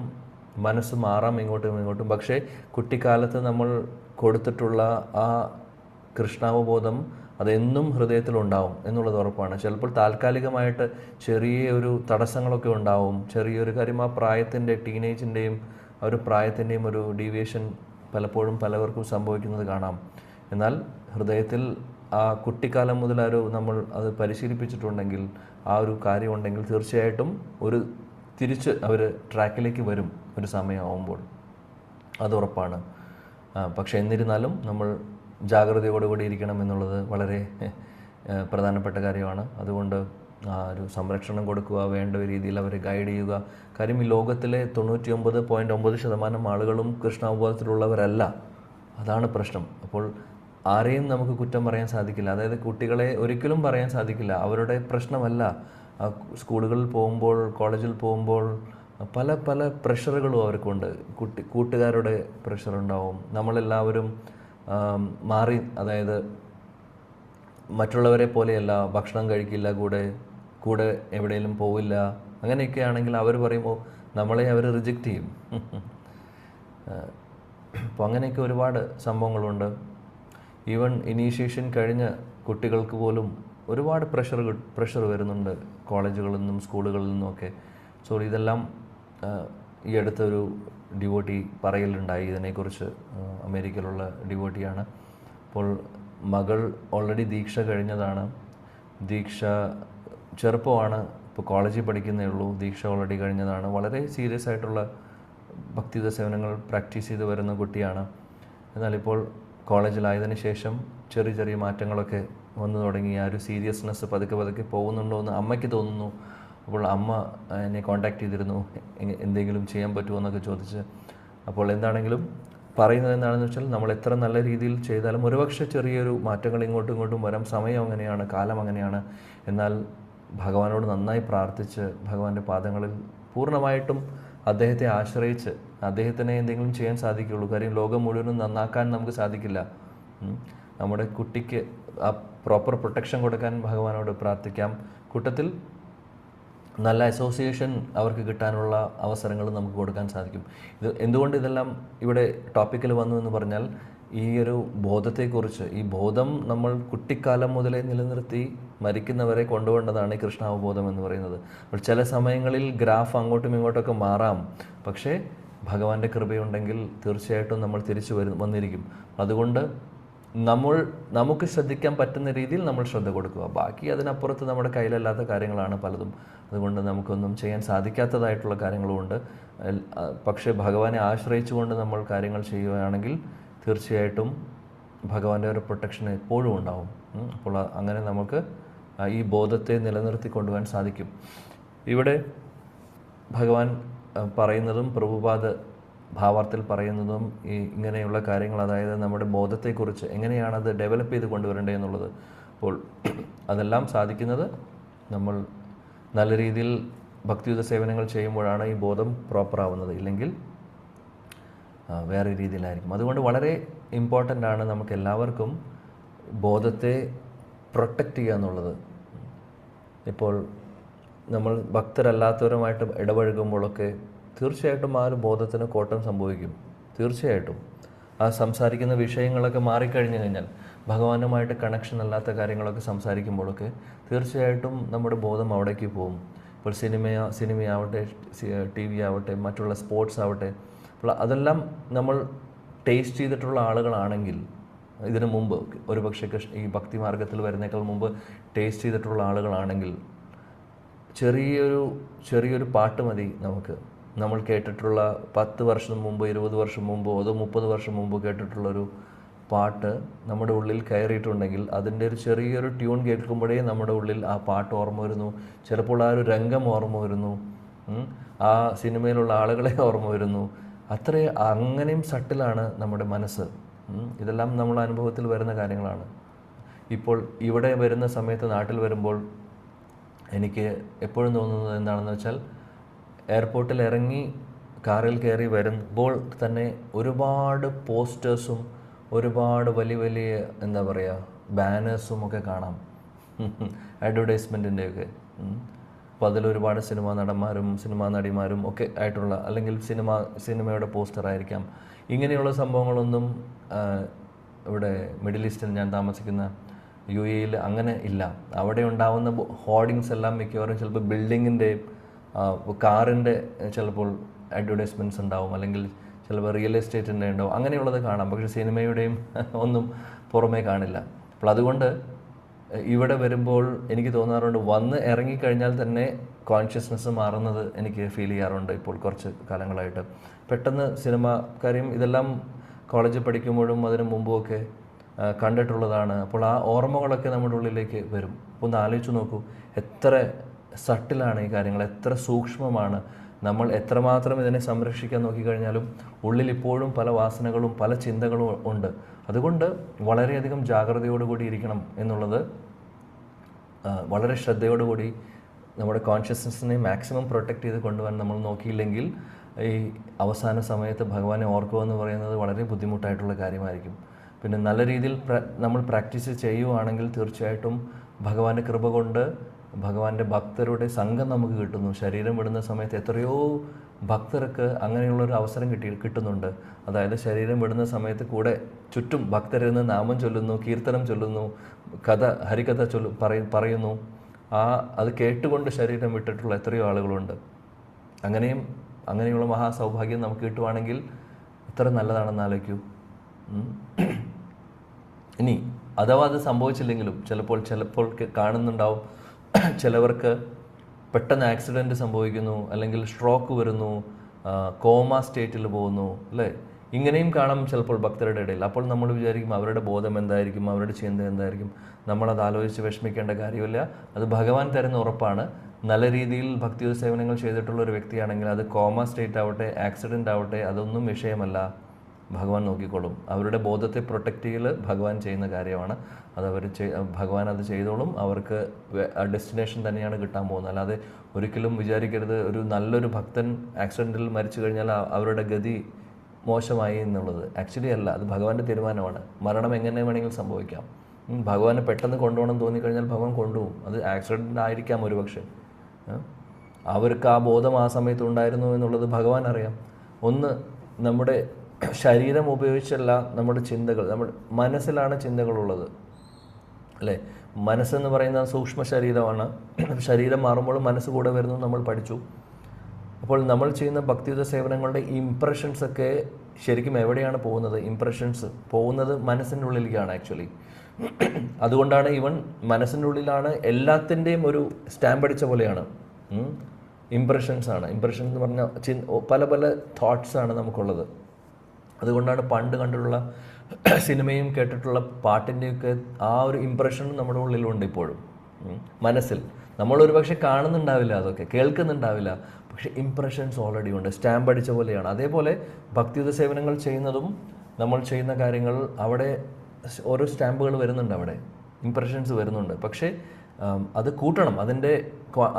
മനസ്സ് മാറാം ഇങ്ങോട്ടും ഇങ്ങോട്ടും. പക്ഷേ കുട്ടിക്കാലത്ത് നമ്മൾ കൊടുത്തിട്ടുള്ള ആ കൃഷ്ണാവബോധം അതെന്നും ഹൃദയത്തിലുണ്ടാവും എന്നുള്ളത് ഉറപ്പാണ്. ചിലപ്പോൾ താൽക്കാലികമായിട്ട് ചെറിയൊരു തടസ്സങ്ങളൊക്കെ ഉണ്ടാവും. ചെറിയൊരു കാര്യം, ആ പ്രായത്തിൻ്റെ, ടീനേജിൻ്റെയും ആ ഒരു പ്രായത്തിൻ്റെയും ഒരു ഡീവിയേഷൻ പലപ്പോഴും പലവർക്കും സംഭവിക്കുന്നത് കാണാം. എന്നാൽ ഹൃദയത്തിൽ ആ കുട്ടിക്കാലം മുതൽ നമ്മൾ അത് പരിശീലിപ്പിച്ചിട്ടുണ്ടെങ്കിൽ, ആ ഒരു കാര്യമുണ്ടെങ്കിൽ തീർച്ചയായിട്ടും തിരിച്ച് അവർ ട്രാക്കിലേക്ക് വരും ഒരു സമയമാകുമ്പോൾ, അത് ഉറപ്പാണ്. പക്ഷേ എന്നിരുന്നാലും നമ്മൾ ജാഗ്രതയോടുകൂടി ഇരിക്കണം എന്നുള്ളത് വളരെ പ്രധാനപ്പെട്ട കാര്യമാണ്. അതുകൊണ്ട് ആ ഒരു സംരക്ഷണം കൊടുക്കുക, വേണ്ട രീതിയിൽ അവരെ ഗൈഡ് ചെയ്യുക. കാര്യം ഈ ലോകത്തിലെ 99.9% ആളുകളും കൃഷ്ണാവബോധത്തിലുള്ളവരല്ല. അതാണ് പ്രശ്നം. അപ്പോൾ ആരെയും നമുക്ക് കുറ്റം പറയാൻ സാധിക്കില്ല. അതായത് കുട്ടികളെ ഒരിക്കലും പറയാൻ സാധിക്കില്ല, അവരുടെ പ്രശ്നമല്ല. സ്കൂളുകളിൽ പോകുമ്പോൾ, കോളേജിൽ പോകുമ്പോൾ പല പല പ്രഷറുകളും അവർക്കുണ്ട്. കൂട്ടുകാരുടെ പ്രഷറുണ്ടാവും. നമ്മളെല്ലാവരും മാറി, അതായത് മറ്റുള്ളവരെ പോലെയല്ല, ഭക്ഷണം കഴിക്കില്ല, കൂടെ എവിടെയെങ്കിലും പോവില്ല. അങ്ങനെയൊക്കെ ആണെങ്കിൽ അവർ പറയുമ്പോൾ നമ്മളെ അവർ റിജക്റ്റ് ചെയ്യും. അപ്പോൾ അങ്ങനെയൊക്കെ ഒരുപാട് സംഭവങ്ങളുണ്ട്. ഈവൻ ഇനീഷ്യേഷൻ കഴിഞ്ഞ കുട്ടികൾക്ക് പോലും ഒരുപാട് പ്രഷർ വരുന്നുണ്ട് കോളേജുകളിൽ നിന്നും സ്കൂളുകളിൽ നിന്നുമൊക്കെ. സോ ഇതെല്ലാം ഈ അടുത്തൊരു ഡിവോട്ടി പറയലുണ്ടായി ഇതിനെക്കുറിച്ച്. അമേരിക്കയിലുള്ള ഡിവോട്ടിയാണ്. അപ്പോൾ മകൾ ഓൾറെഡി ദീക്ഷ കഴിഞ്ഞതാണ്. ദീക്ഷ ചെറുപ്പമാണ്, ഇപ്പോൾ കോളേജിൽ പഠിക്കുന്നേ ഉള്ളൂ. ദീക്ഷ ഓൾറെഡി കഴിഞ്ഞതാണ്. വളരെ സീരിയസ് ആയിട്ടുള്ള ഭക്തിയുത സേവനങ്ങൾ പ്രാക്ടീസ് ചെയ്ത് വരുന്ന കുട്ടിയാണ്. എന്നാൽ ഇപ്പോൾ കോളേജിലായതിനു ശേഷം ചെറിയ ചെറിയ മാറ്റങ്ങളൊക്കെ വന്നു തുടങ്ങി. ആ ഒരു സീരിയസ്നെസ് പതുക്കെ പോകുന്നുണ്ടോ എന്ന് അമ്മയ്ക്ക് തോന്നുന്നു. അപ്പോൾ അമ്മ എന്നെ കോൺടാക്ട് ചെയ്തിരുന്നു, എന്തെങ്കിലും ചെയ്യാൻ പറ്റുമോ എന്നൊക്കെ ചോദിച്ച്. അപ്പോൾ എന്താണെങ്കിലും പറയുന്നത് എന്താണെന്ന് വെച്ചാൽ, നമ്മൾ എത്ര നല്ല രീതിയിൽ ചെയ്താലും ഒരുപക്ഷെ ചെറിയൊരു മാറ്റങ്ങൾ ഇങ്ങോട്ടും ഇങ്ങോട്ടും വരാം. സമയം അങ്ങനെയാണ്, കാലം അങ്ങനെയാണ്. എന്നാൽ ഭഗവാനോട് നന്നായി പ്രാർത്ഥിച്ച് ഭഗവാന്റെ പാദങ്ങളിൽ പൂർണ്ണമായിട്ടും അദ്ദേഹത്തെ ആശ്രയിച്ച് അദ്ദേഹത്തിനെ എന്തെങ്കിലും ചെയ്യാൻ സാധിക്കുകയുള്ളൂ. കാര്യം ലോകം മുഴുവനും നന്നാക്കാൻ നമുക്ക് സാധിക്കില്ല. നമ്മുടെ കുട്ടിക്ക് ആ പ്രോപ്പർ പ്രൊട്ടക്ഷൻ കൊടുക്കാൻ ഭഗവാനോട് പ്രാർത്ഥിക്കാം. കൂട്ടത്തിൽ നല്ല അസോസിയേഷൻ അവർക്ക് കിട്ടാനുള്ള അവസരങ്ങൾ നമുക്ക് കൊടുക്കാൻ സാധിക്കും. എന്തുകൊണ്ട് ഇതെല്ലാം ഇവിടെ ടോപ്പിക്കിൽ വന്നു എന്ന് പറഞ്ഞാൽ, ഈ ഒരു ബോധത്തെക്കുറിച്ച്, ഈ ബോധം നമ്മൾ കുട്ടിക്കാലം മുതലേ നിലനിർത്തി മരിക്കുന്നവരെ കൊണ്ടുപോകേണ്ടതാണ് ഈ കൃഷ്ണാവബോധം എന്ന് പറയുന്നത്. അപ്പോൾ ചില സമയങ്ങളിൽ ഗ്രാഫ് അങ്ങോട്ടും ഇങ്ങോട്ടൊക്കെ മാറാം. പക്ഷേ ഭഗവാന്റെ കൃപയുണ്ടെങ്കിൽ തീർച്ചയായിട്ടും നമ്മൾ തിരിച്ചു വന്നിരിക്കും. അതുകൊണ്ട് നമുക്ക് ശ്രദ്ധിക്കാൻ പറ്റുന്ന രീതിയിൽ നമ്മൾ ശ്രദ്ധ കൊടുക്കുക. ബാക്കി അതിനപ്പുറത്ത് നമ്മുടെ കയ്യിലല്ലാത്ത കാര്യങ്ങളാണ് പലതും. അതുകൊണ്ട് നമുക്കൊന്നും ചെയ്യാൻ സാധിക്കാത്തതായിട്ടുള്ള കാര്യങ്ങളുമുണ്ട്. പക്ഷേ ഭഗവാനെ ആശ്രയിച്ചുകൊണ്ട് നമ്മൾ കാര്യങ്ങൾ ചെയ്യുകയാണെങ്കിൽ തീർച്ചയായിട്ടും ഭഗവാന്റെ ഒരു പ്രൊട്ടക്ഷൻ എപ്പോഴും ഉണ്ടാവും. അപ്പോൾ അങ്ങനെ നമുക്ക് ഈ ബോധത്തെ നിലനിർത്തി കൊണ്ടുപോകാൻ സാധിക്കും. ഇവിടെ ഭഗവാൻ പറയുന്നതും പ്രഭുപാദ് ഭാവാർത്ഥത്തിൽ പറയുന്നതും ഇങ്ങനെയുള്ള കാര്യങ്ങൾ, അതായത് നമ്മുടെ ബോധത്തെക്കുറിച്ച് എങ്ങനെയാണത് ഡെവലപ്പ് ചെയ്ത് കൊണ്ടുവരേണ്ടത് എന്നുള്ളത്. അപ്പോൾ അതെല്ലാം സാധിക്കുന്നത് നമ്മൾ നല്ല രീതിയിൽ ഭക്തിയുത സേവനങ്ങൾ ചെയ്യുമ്പോഴാണ് ഈ ബോധം പ്രോപ്പറാവുന്നത്. ഇല്ലെങ്കിൽ വേറെ രീതിയിലായിരിക്കും. അതുകൊണ്ട് വളരെ ഇമ്പോർട്ടൻ്റ് ആണ് നമുക്ക് എല്ലാവർക്കും ബോധത്തെ പ്രൊട്ടക്റ്റ് ചെയ്യുക എന്നുള്ളത്. ഇപ്പോൾ നമ്മൾ ഭക്തരല്ലാത്തവരുമായിട്ട് ഇടപഴകുമ്പോഴൊക്കെ തീർച്ചയായിട്ടും ആ ഒരു ബോധത്തിന് കോട്ടം സംഭവിക്കും. തീർച്ചയായിട്ടും ആ സംസാരിക്കുന്ന വിഷയങ്ങളൊക്കെ മാറിക്കഴിഞ്ഞു കഴിഞ്ഞാൽ, ഭഗവാനുമായിട്ട് കണക്ഷൻ അല്ലാത്ത കാര്യങ്ങളൊക്കെ സംസാരിക്കുമ്പോഴൊക്കെ തീർച്ചയായിട്ടും നമ്മുടെ ബോധം അവിടേക്ക് പോകും. ഇപ്പോൾ സിനിമയാവട്ടെ, TV ആവട്ടെ, മറ്റുള്ള സ്പോർട്സ് ആവട്ടെ, അപ്പോൾ അതെല്ലാം നമ്മൾ ടേസ്റ്റ് ചെയ്തിട്ടുള്ള ആളുകളാണെങ്കിൽ, ഇതിനു മുമ്പ് ഒരുപക്ഷെ ഈ ഭക്തി മാർഗത്തിൽ വരുന്നേക്കാൾ മുമ്പ് ടേസ്റ്റ് ചെയ്തിട്ടുള്ള ആളുകളാണെങ്കിൽ, ചെറിയൊരു പാട്ട് മതി നമുക്ക്. നമ്മൾ കേട്ടിട്ടുള്ള 10 വർഷം മുമ്പ്, 20 വർഷം മുമ്പോ അതോ 30 വർഷം മുമ്പ് കേട്ടിട്ടുള്ളൊരു പാട്ട് നമ്മുടെ ഉള്ളിൽ കയറിയിട്ടുണ്ടെങ്കിൽ അതിൻ്റെ ഒരു ചെറിയൊരു ട്യൂൺ കേൾക്കുമ്പോഴേ നമ്മുടെ ഉള്ളിൽ ആ പാട്ട് ഓർമ്മ വരുന്നു, ചിലപ്പോൾ ആ ഒരു രംഗം ഓർമ്മ വരുന്നു, ആ സിനിമയിലുള്ള ആളുകളെ ഓർമ്മ വരുന്നു. അങ്ങനെയും സട്ടിലാണ് നമ്മുടെ മനസ്സ്. ഇതെല്ലാം നമ്മുടെ അനുഭവത്തിൽ വരുന്ന കാര്യങ്ങളാണ്. ഇപ്പോൾ ഇവിടെ വരുന്ന സമയത്ത്, നാട്ടിൽ വരുമ്പോൾ എനിക്ക് എപ്പോഴും തോന്നുന്നത് എന്താണെന്ന് വെച്ചാൽ, എയർപോർട്ടിൽ ഇറങ്ങി കാറിൽ കയറി വരുമ്പോൾ തന്നെ ഒരുപാട് പോസ്റ്റേഴ്സും ഒരുപാട് വലിയ വലിയ എന്താ പറയുക ബാനേഴ്സും ഒക്കെ കാണാം, അഡ്വർടൈസ്മെൻറ്റിൻ്റെയൊക്കെ. അപ്പോൾ അതിലൊരുപാട് സിനിമാ നടന്മാരും സിനിമാ നടിമാരും ഒക്കെ ആയിട്ടുള്ള, അല്ലെങ്കിൽ സിനിമയുടെ പോസ്റ്ററായിരിക്കാം. ഇങ്ങനെയുള്ള സംഭവങ്ങളൊന്നും ഇവിടെ മിഡിൽ ഈസ്റ്റിൽ ഞാൻ താമസിക്കുന്ന UAE അങ്ങനെ ഇല്ല. അവിടെ ഉണ്ടാവുന്ന ഹോർഡിങ്സ് എല്ലാം മിക്കവാറും ചിലപ്പോൾ ബിൽഡിങ്ങിൻ്റെ, കാറിൻ്റെ ചിലപ്പോൾ അഡ്വർടൈസ്മെൻറ്റ്സ് ഉണ്ടാവും, അല്ലെങ്കിൽ ചിലപ്പോൾ റിയൽ എസ്റ്റേറ്റിൻ്റെ ഉണ്ടാവും. അങ്ങനെയുള്ളത് കാണാം. പക്ഷേ സിനിമയുടെയും ഒന്നും പുറമേ കാണില്ല. അപ്പോൾ അതുകൊണ്ട് ഇവിടെ വരുമ്പോൾ എനിക്ക് തോന്നാറുണ്ട്, വന്ന് ഇറങ്ങിക്കഴിഞ്ഞാൽ തന്നെ കോൺഷ്യസ്നെസ് മാറുന്നത് എനിക്ക് ഫീൽ ചെയ്യാറുണ്ട്. ഇപ്പോൾ കുറച്ച് കാലങ്ങളായിട്ട് പെട്ടെന്ന് കാര്യം ഇതെല്ലാം കോളേജിൽ പഠിക്കുമ്പോഴും അതിന് മുമ്പുമൊക്കെ കണ്ടിട്ടുള്ളതാണ്. അപ്പോൾ ആ ഓർമ്മകളൊക്കെ നമ്മുടെ ഉള്ളിലേക്ക് വരും. അപ്പോൾ ഒന്ന് ആലോചിച്ച് നോക്കൂ, എത്ര സട്ടിലാണ് ഈ കാര്യങ്ങൾ, എത്ര സൂക്ഷ്മമാണ്. നമ്മൾ എത്രമാത്രം ഇതിനെ സംരക്ഷിക്കാൻ നോക്കിക്കഴിഞ്ഞാലും ഉള്ളിൽ ഇപ്പോഴും പല വാസനകളും പല ചിന്തകളും ഉണ്ട്. അതുകൊണ്ട് വളരെയധികം ജാഗ്രതയോടുകൂടി ഇരിക്കണം എന്നുള്ളത്, വളരെ ശ്രദ്ധയോടുകൂടി നമ്മുടെ കോൺഷ്യസ്നെസ്സിനെ മാക്സിമം പ്രൊട്ടക്റ്റ് ചെയ്ത് കൊണ്ടുപോകാൻ നമ്മൾ നോക്കിയില്ലെങ്കിൽ ഈ അവസാന സമയത്ത് ഭഗവാനെ ഓർക്കുക എന്ന് പറയുന്നത് വളരെ ബുദ്ധിമുട്ടായിട്ടുള്ള കാര്യമായിരിക്കും. പിന്നെ നല്ല രീതിയിൽ നമ്മൾ പ്രാക്ടീസ് ചെയ്യുവാണെങ്കിൽ തീർച്ചയായിട്ടും ഭഗവാന്റെ കൃപ കൊണ്ട് ഭഗവാന്റെ ഭക്തരുടെ സംഘം നമുക്ക് കിട്ടുന്നു. ശരീരം വിടുന്ന സമയത്ത് എത്രയോ ഭക്തർക്ക് അങ്ങനെയുള്ളൊരു അവസരം കിട്ടുന്നുണ്ട്. അതായത് ശരീരം വിടുന്ന സമയത്ത് കൂടെ ചുറ്റും ഭക്തരിന്ന് നാമം ചൊല്ലുന്നു, കീർത്തനം ചൊല്ലുന്നു, ഹരികഥ പറയുന്നു. അത് കേട്ടുകൊണ്ട് ശരീരം വിട്ടിട്ടുള്ള എത്രയോ ആളുകളുണ്ട്. അങ്ങനെയുള്ള മഹാസൗഭാഗ്യം നമുക്ക് കിട്ടുവാണെങ്കിൽ എത്ര നല്ലതാണെന്ന് ആലോചിക്കൂ. ഇനി അഥവാ അത് സംഭവിച്ചില്ലെങ്കിലും ചിലപ്പോൾ കാണുന്നുണ്ടാവും, ചിലവർക്ക് പെട്ടെന്ന് ആക്സിഡൻറ്റ് സംഭവിക്കുന്നു, അല്ലെങ്കിൽ സ്ട്രോക്ക് വരുന്നു, കോമ സ്റ്റേറ്റിൽ പോകുന്നു, അല്ലേ? ഇങ്ങനെയും കാണാം ചിലപ്പോൾ ഭക്തരുടെ ഇടയിൽ. അപ്പോൾ നമ്മൾ വിചാരിക്കും അവരുടെ ബോധം എന്തായിരിക്കും, അവരുടെ ചിന്ത എന്തായിരിക്കും. നമ്മളത് ആലോചിച്ച് വിഷമിക്കേണ്ട കാര്യമില്ല. അത് ഭഗവാൻ തരുന്ന ഉറപ്പാണ്. നല്ല രീതിയിൽ ഭക്തിയുത സേവനങ്ങൾ ചെയ്തിട്ടുള്ള ഒരു വ്യക്തിയാണെങ്കിൽ അത് കോമ സ്റ്റേറ്റ് ആവട്ടെ, ആക്സിഡൻ്റ് ആവട്ടെ, അതൊന്നും വിഷയമല്ല. ഭഗവാൻ നോക്കിക്കോളും. അവരുടെ ബോധത്തെ പ്രൊട്ടക്റ്റ് ചെയ്യൽ ഭഗവാൻ ചെയ്യുന്ന കാര്യമാണ്. ഭഗവാൻ അത് ചെയ്തോളും. അവർക്ക് ഡെസ്റ്റിനേഷൻ തന്നെയാണ് കിട്ടാൻ പോകുന്നത്. അല്ലാതെ ഒരിക്കലും വിചാരിക്കരുത് ഒരു നല്ലൊരു ഭക്തൻ ആക്സിഡൻറ്റിൽ മരിച്ചു കഴിഞ്ഞാൽ അവരുടെ ഗതി മോശമായി എന്നുള്ളത്. ആക്ച്വലി അല്ല, അത് ഭഗവാന്റെ തീരുമാനമാണ്. മരണം എങ്ങനെ വേണമെങ്കിലും സംഭവിക്കാം. ഭഗവാനെ പെട്ടെന്ന് കൊണ്ടുപോകണം തോന്നിക്കഴിഞ്ഞാൽ ഭഗവാൻ കൊണ്ടുപോകും. അത് ആക്സിഡൻ്റ് ആയിരിക്കാം ഒരുപക്ഷെ. അവർക്ക് ആ ബോധം ആ സമയത്ത് ഉണ്ടായിരുന്നു എന്നുള്ളത് ഭഗവാൻ അറിയാം. നമ്മുടെ ശരീരം ഉപയോഗിച്ചല്ല നമ്മുടെ ചിന്തകൾ, നമ്മുടെ മനസ്സിലാണ് ചിന്തകളുള്ളത്, അല്ലേ? മനസ്സെന്ന് പറയുന്ന സൂക്ഷ്മ ശരീരമാണ്. ശരീരം മാറുമ്പോൾ മനസ്സ് കൂടെ വരുന്നു നമ്മൾ പഠിച്ചു. അപ്പോൾ നമ്മൾ ചെയ്യുന്ന ഭക്തിയുത സേവനങ്ങളുടെ ഇംപ്രഷൻസൊക്കെ ശരിക്കും എവിടെയാണ് പോകുന്നത്? ഇംപ്രഷൻസ് പോകുന്നത് മനസ്സിൻ്റെ ഉള്ളിലേക്കാണ് ആക്ച്വലി. അതുകൊണ്ടാണ് മനസ്സിൻ്റെ ഉള്ളിലാണ് എല്ലാത്തിൻ്റെയും ഒരു സ്റ്റാമ്പ് അടിച്ച പോലെയാണ്. ഇംപ്രഷൻസ് എന്ന് പറഞ്ഞാൽ പല പല തോട്ട്സാണ് നമുക്കുള്ളത്. അതുകൊണ്ടാണ് പണ്ട് കണ്ടിട്ടുള്ള സിനിമയും കേട്ടിട്ടുള്ള പാട്ടിൻ്റെയൊക്കെ ആ ഒരു ഇംപ്രഷൻ നമ്മുടെ ഉള്ളിലുണ്ട് ഇപ്പോഴും മനസ്സിൽ. നമ്മളൊരു പക്ഷെ കാണുന്നുണ്ടാവില്ല, അതൊക്കെ കേൾക്കുന്നുണ്ടാവില്ല, പക്ഷെ ഇംപ്രഷൻസ് ഓൾറെഡി ഉണ്ട്, സ്റ്റാമ്പ് അടിച്ച പോലെയാണ്. അതേപോലെ ഭക്തിയുത സേവനങ്ങൾ ചെയ്യുന്നതും നമ്മൾ ചെയ്യുന്ന കാര്യങ്ങൾ അവിടെ ഓരോ സ്റ്റാമ്പുകൾ വരുന്നുണ്ട്, അവിടെ ഇംപ്രഷൻസ് വരുന്നുണ്ട്. പക്ഷേ അത് കൂട്ടണം,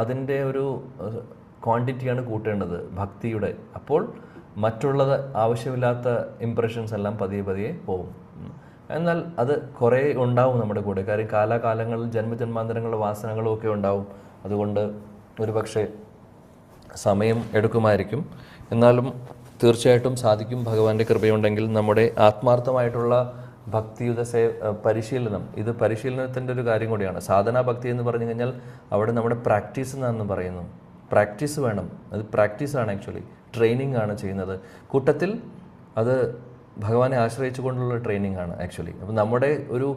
അതിൻ്റെ ഒരു ക്വാണ്ടിറ്റിയാണ് കൂട്ടേണ്ടത് ഭക്തിയുടെ. അപ്പോൾ മറ്റുള്ളത് ആവശ്യമില്ലാത്ത ഇംപ്രഷൻസ് എല്ലാം പതിയെ പതിയെ പോകും. എന്നാൽ അത് കുറേ ഉണ്ടാവും നമ്മുടെ കൂടെ. കാര്യം കാലാകാലങ്ങളിൽ ജന്മജന്മാന്തരങ്ങളുടെ വാസനകളും ഒക്കെ ഉണ്ടാവും. അതുകൊണ്ട് ഒരുപക്ഷെ സമയം എടുക്കുമായിരിക്കും. എന്നാലും തീർച്ചയായിട്ടും സാധിക്കും. ഭഗവാന്റെ കൃപയുണ്ടെങ്കിൽ നമ്മുടെ ആത്മാർത്ഥമായിട്ടുള്ള ഭക്തിയുത പരിശീലനം, ഇത് പരിശീലനത്തിൻ്റെ ഒരു കാര്യം കൂടിയാണ്. സാധനാ ഭക്തി എന്ന് പറഞ്ഞു കഴിഞ്ഞാൽ അവിടെ നമ്മുടെ പ്രാക്ടീസ് എന്നാണ് പറയുന്നു. പ്രാക്ടീസ് വേണം, അത് പ്രാക്ടീസാണ് ആക്ച്വലി, ട്രെയിനിങ് ആണ് ചെയ്യുന്നത്. കൂട്ടത്തിൽ അത് ഭഗവാനെ ആശ്രയിച്ചു കൊണ്ടുള്ള ട്രെയിനിങ് ആണ് ആക്ച്വലി. അപ്പം നമ്മുടെ ഒരു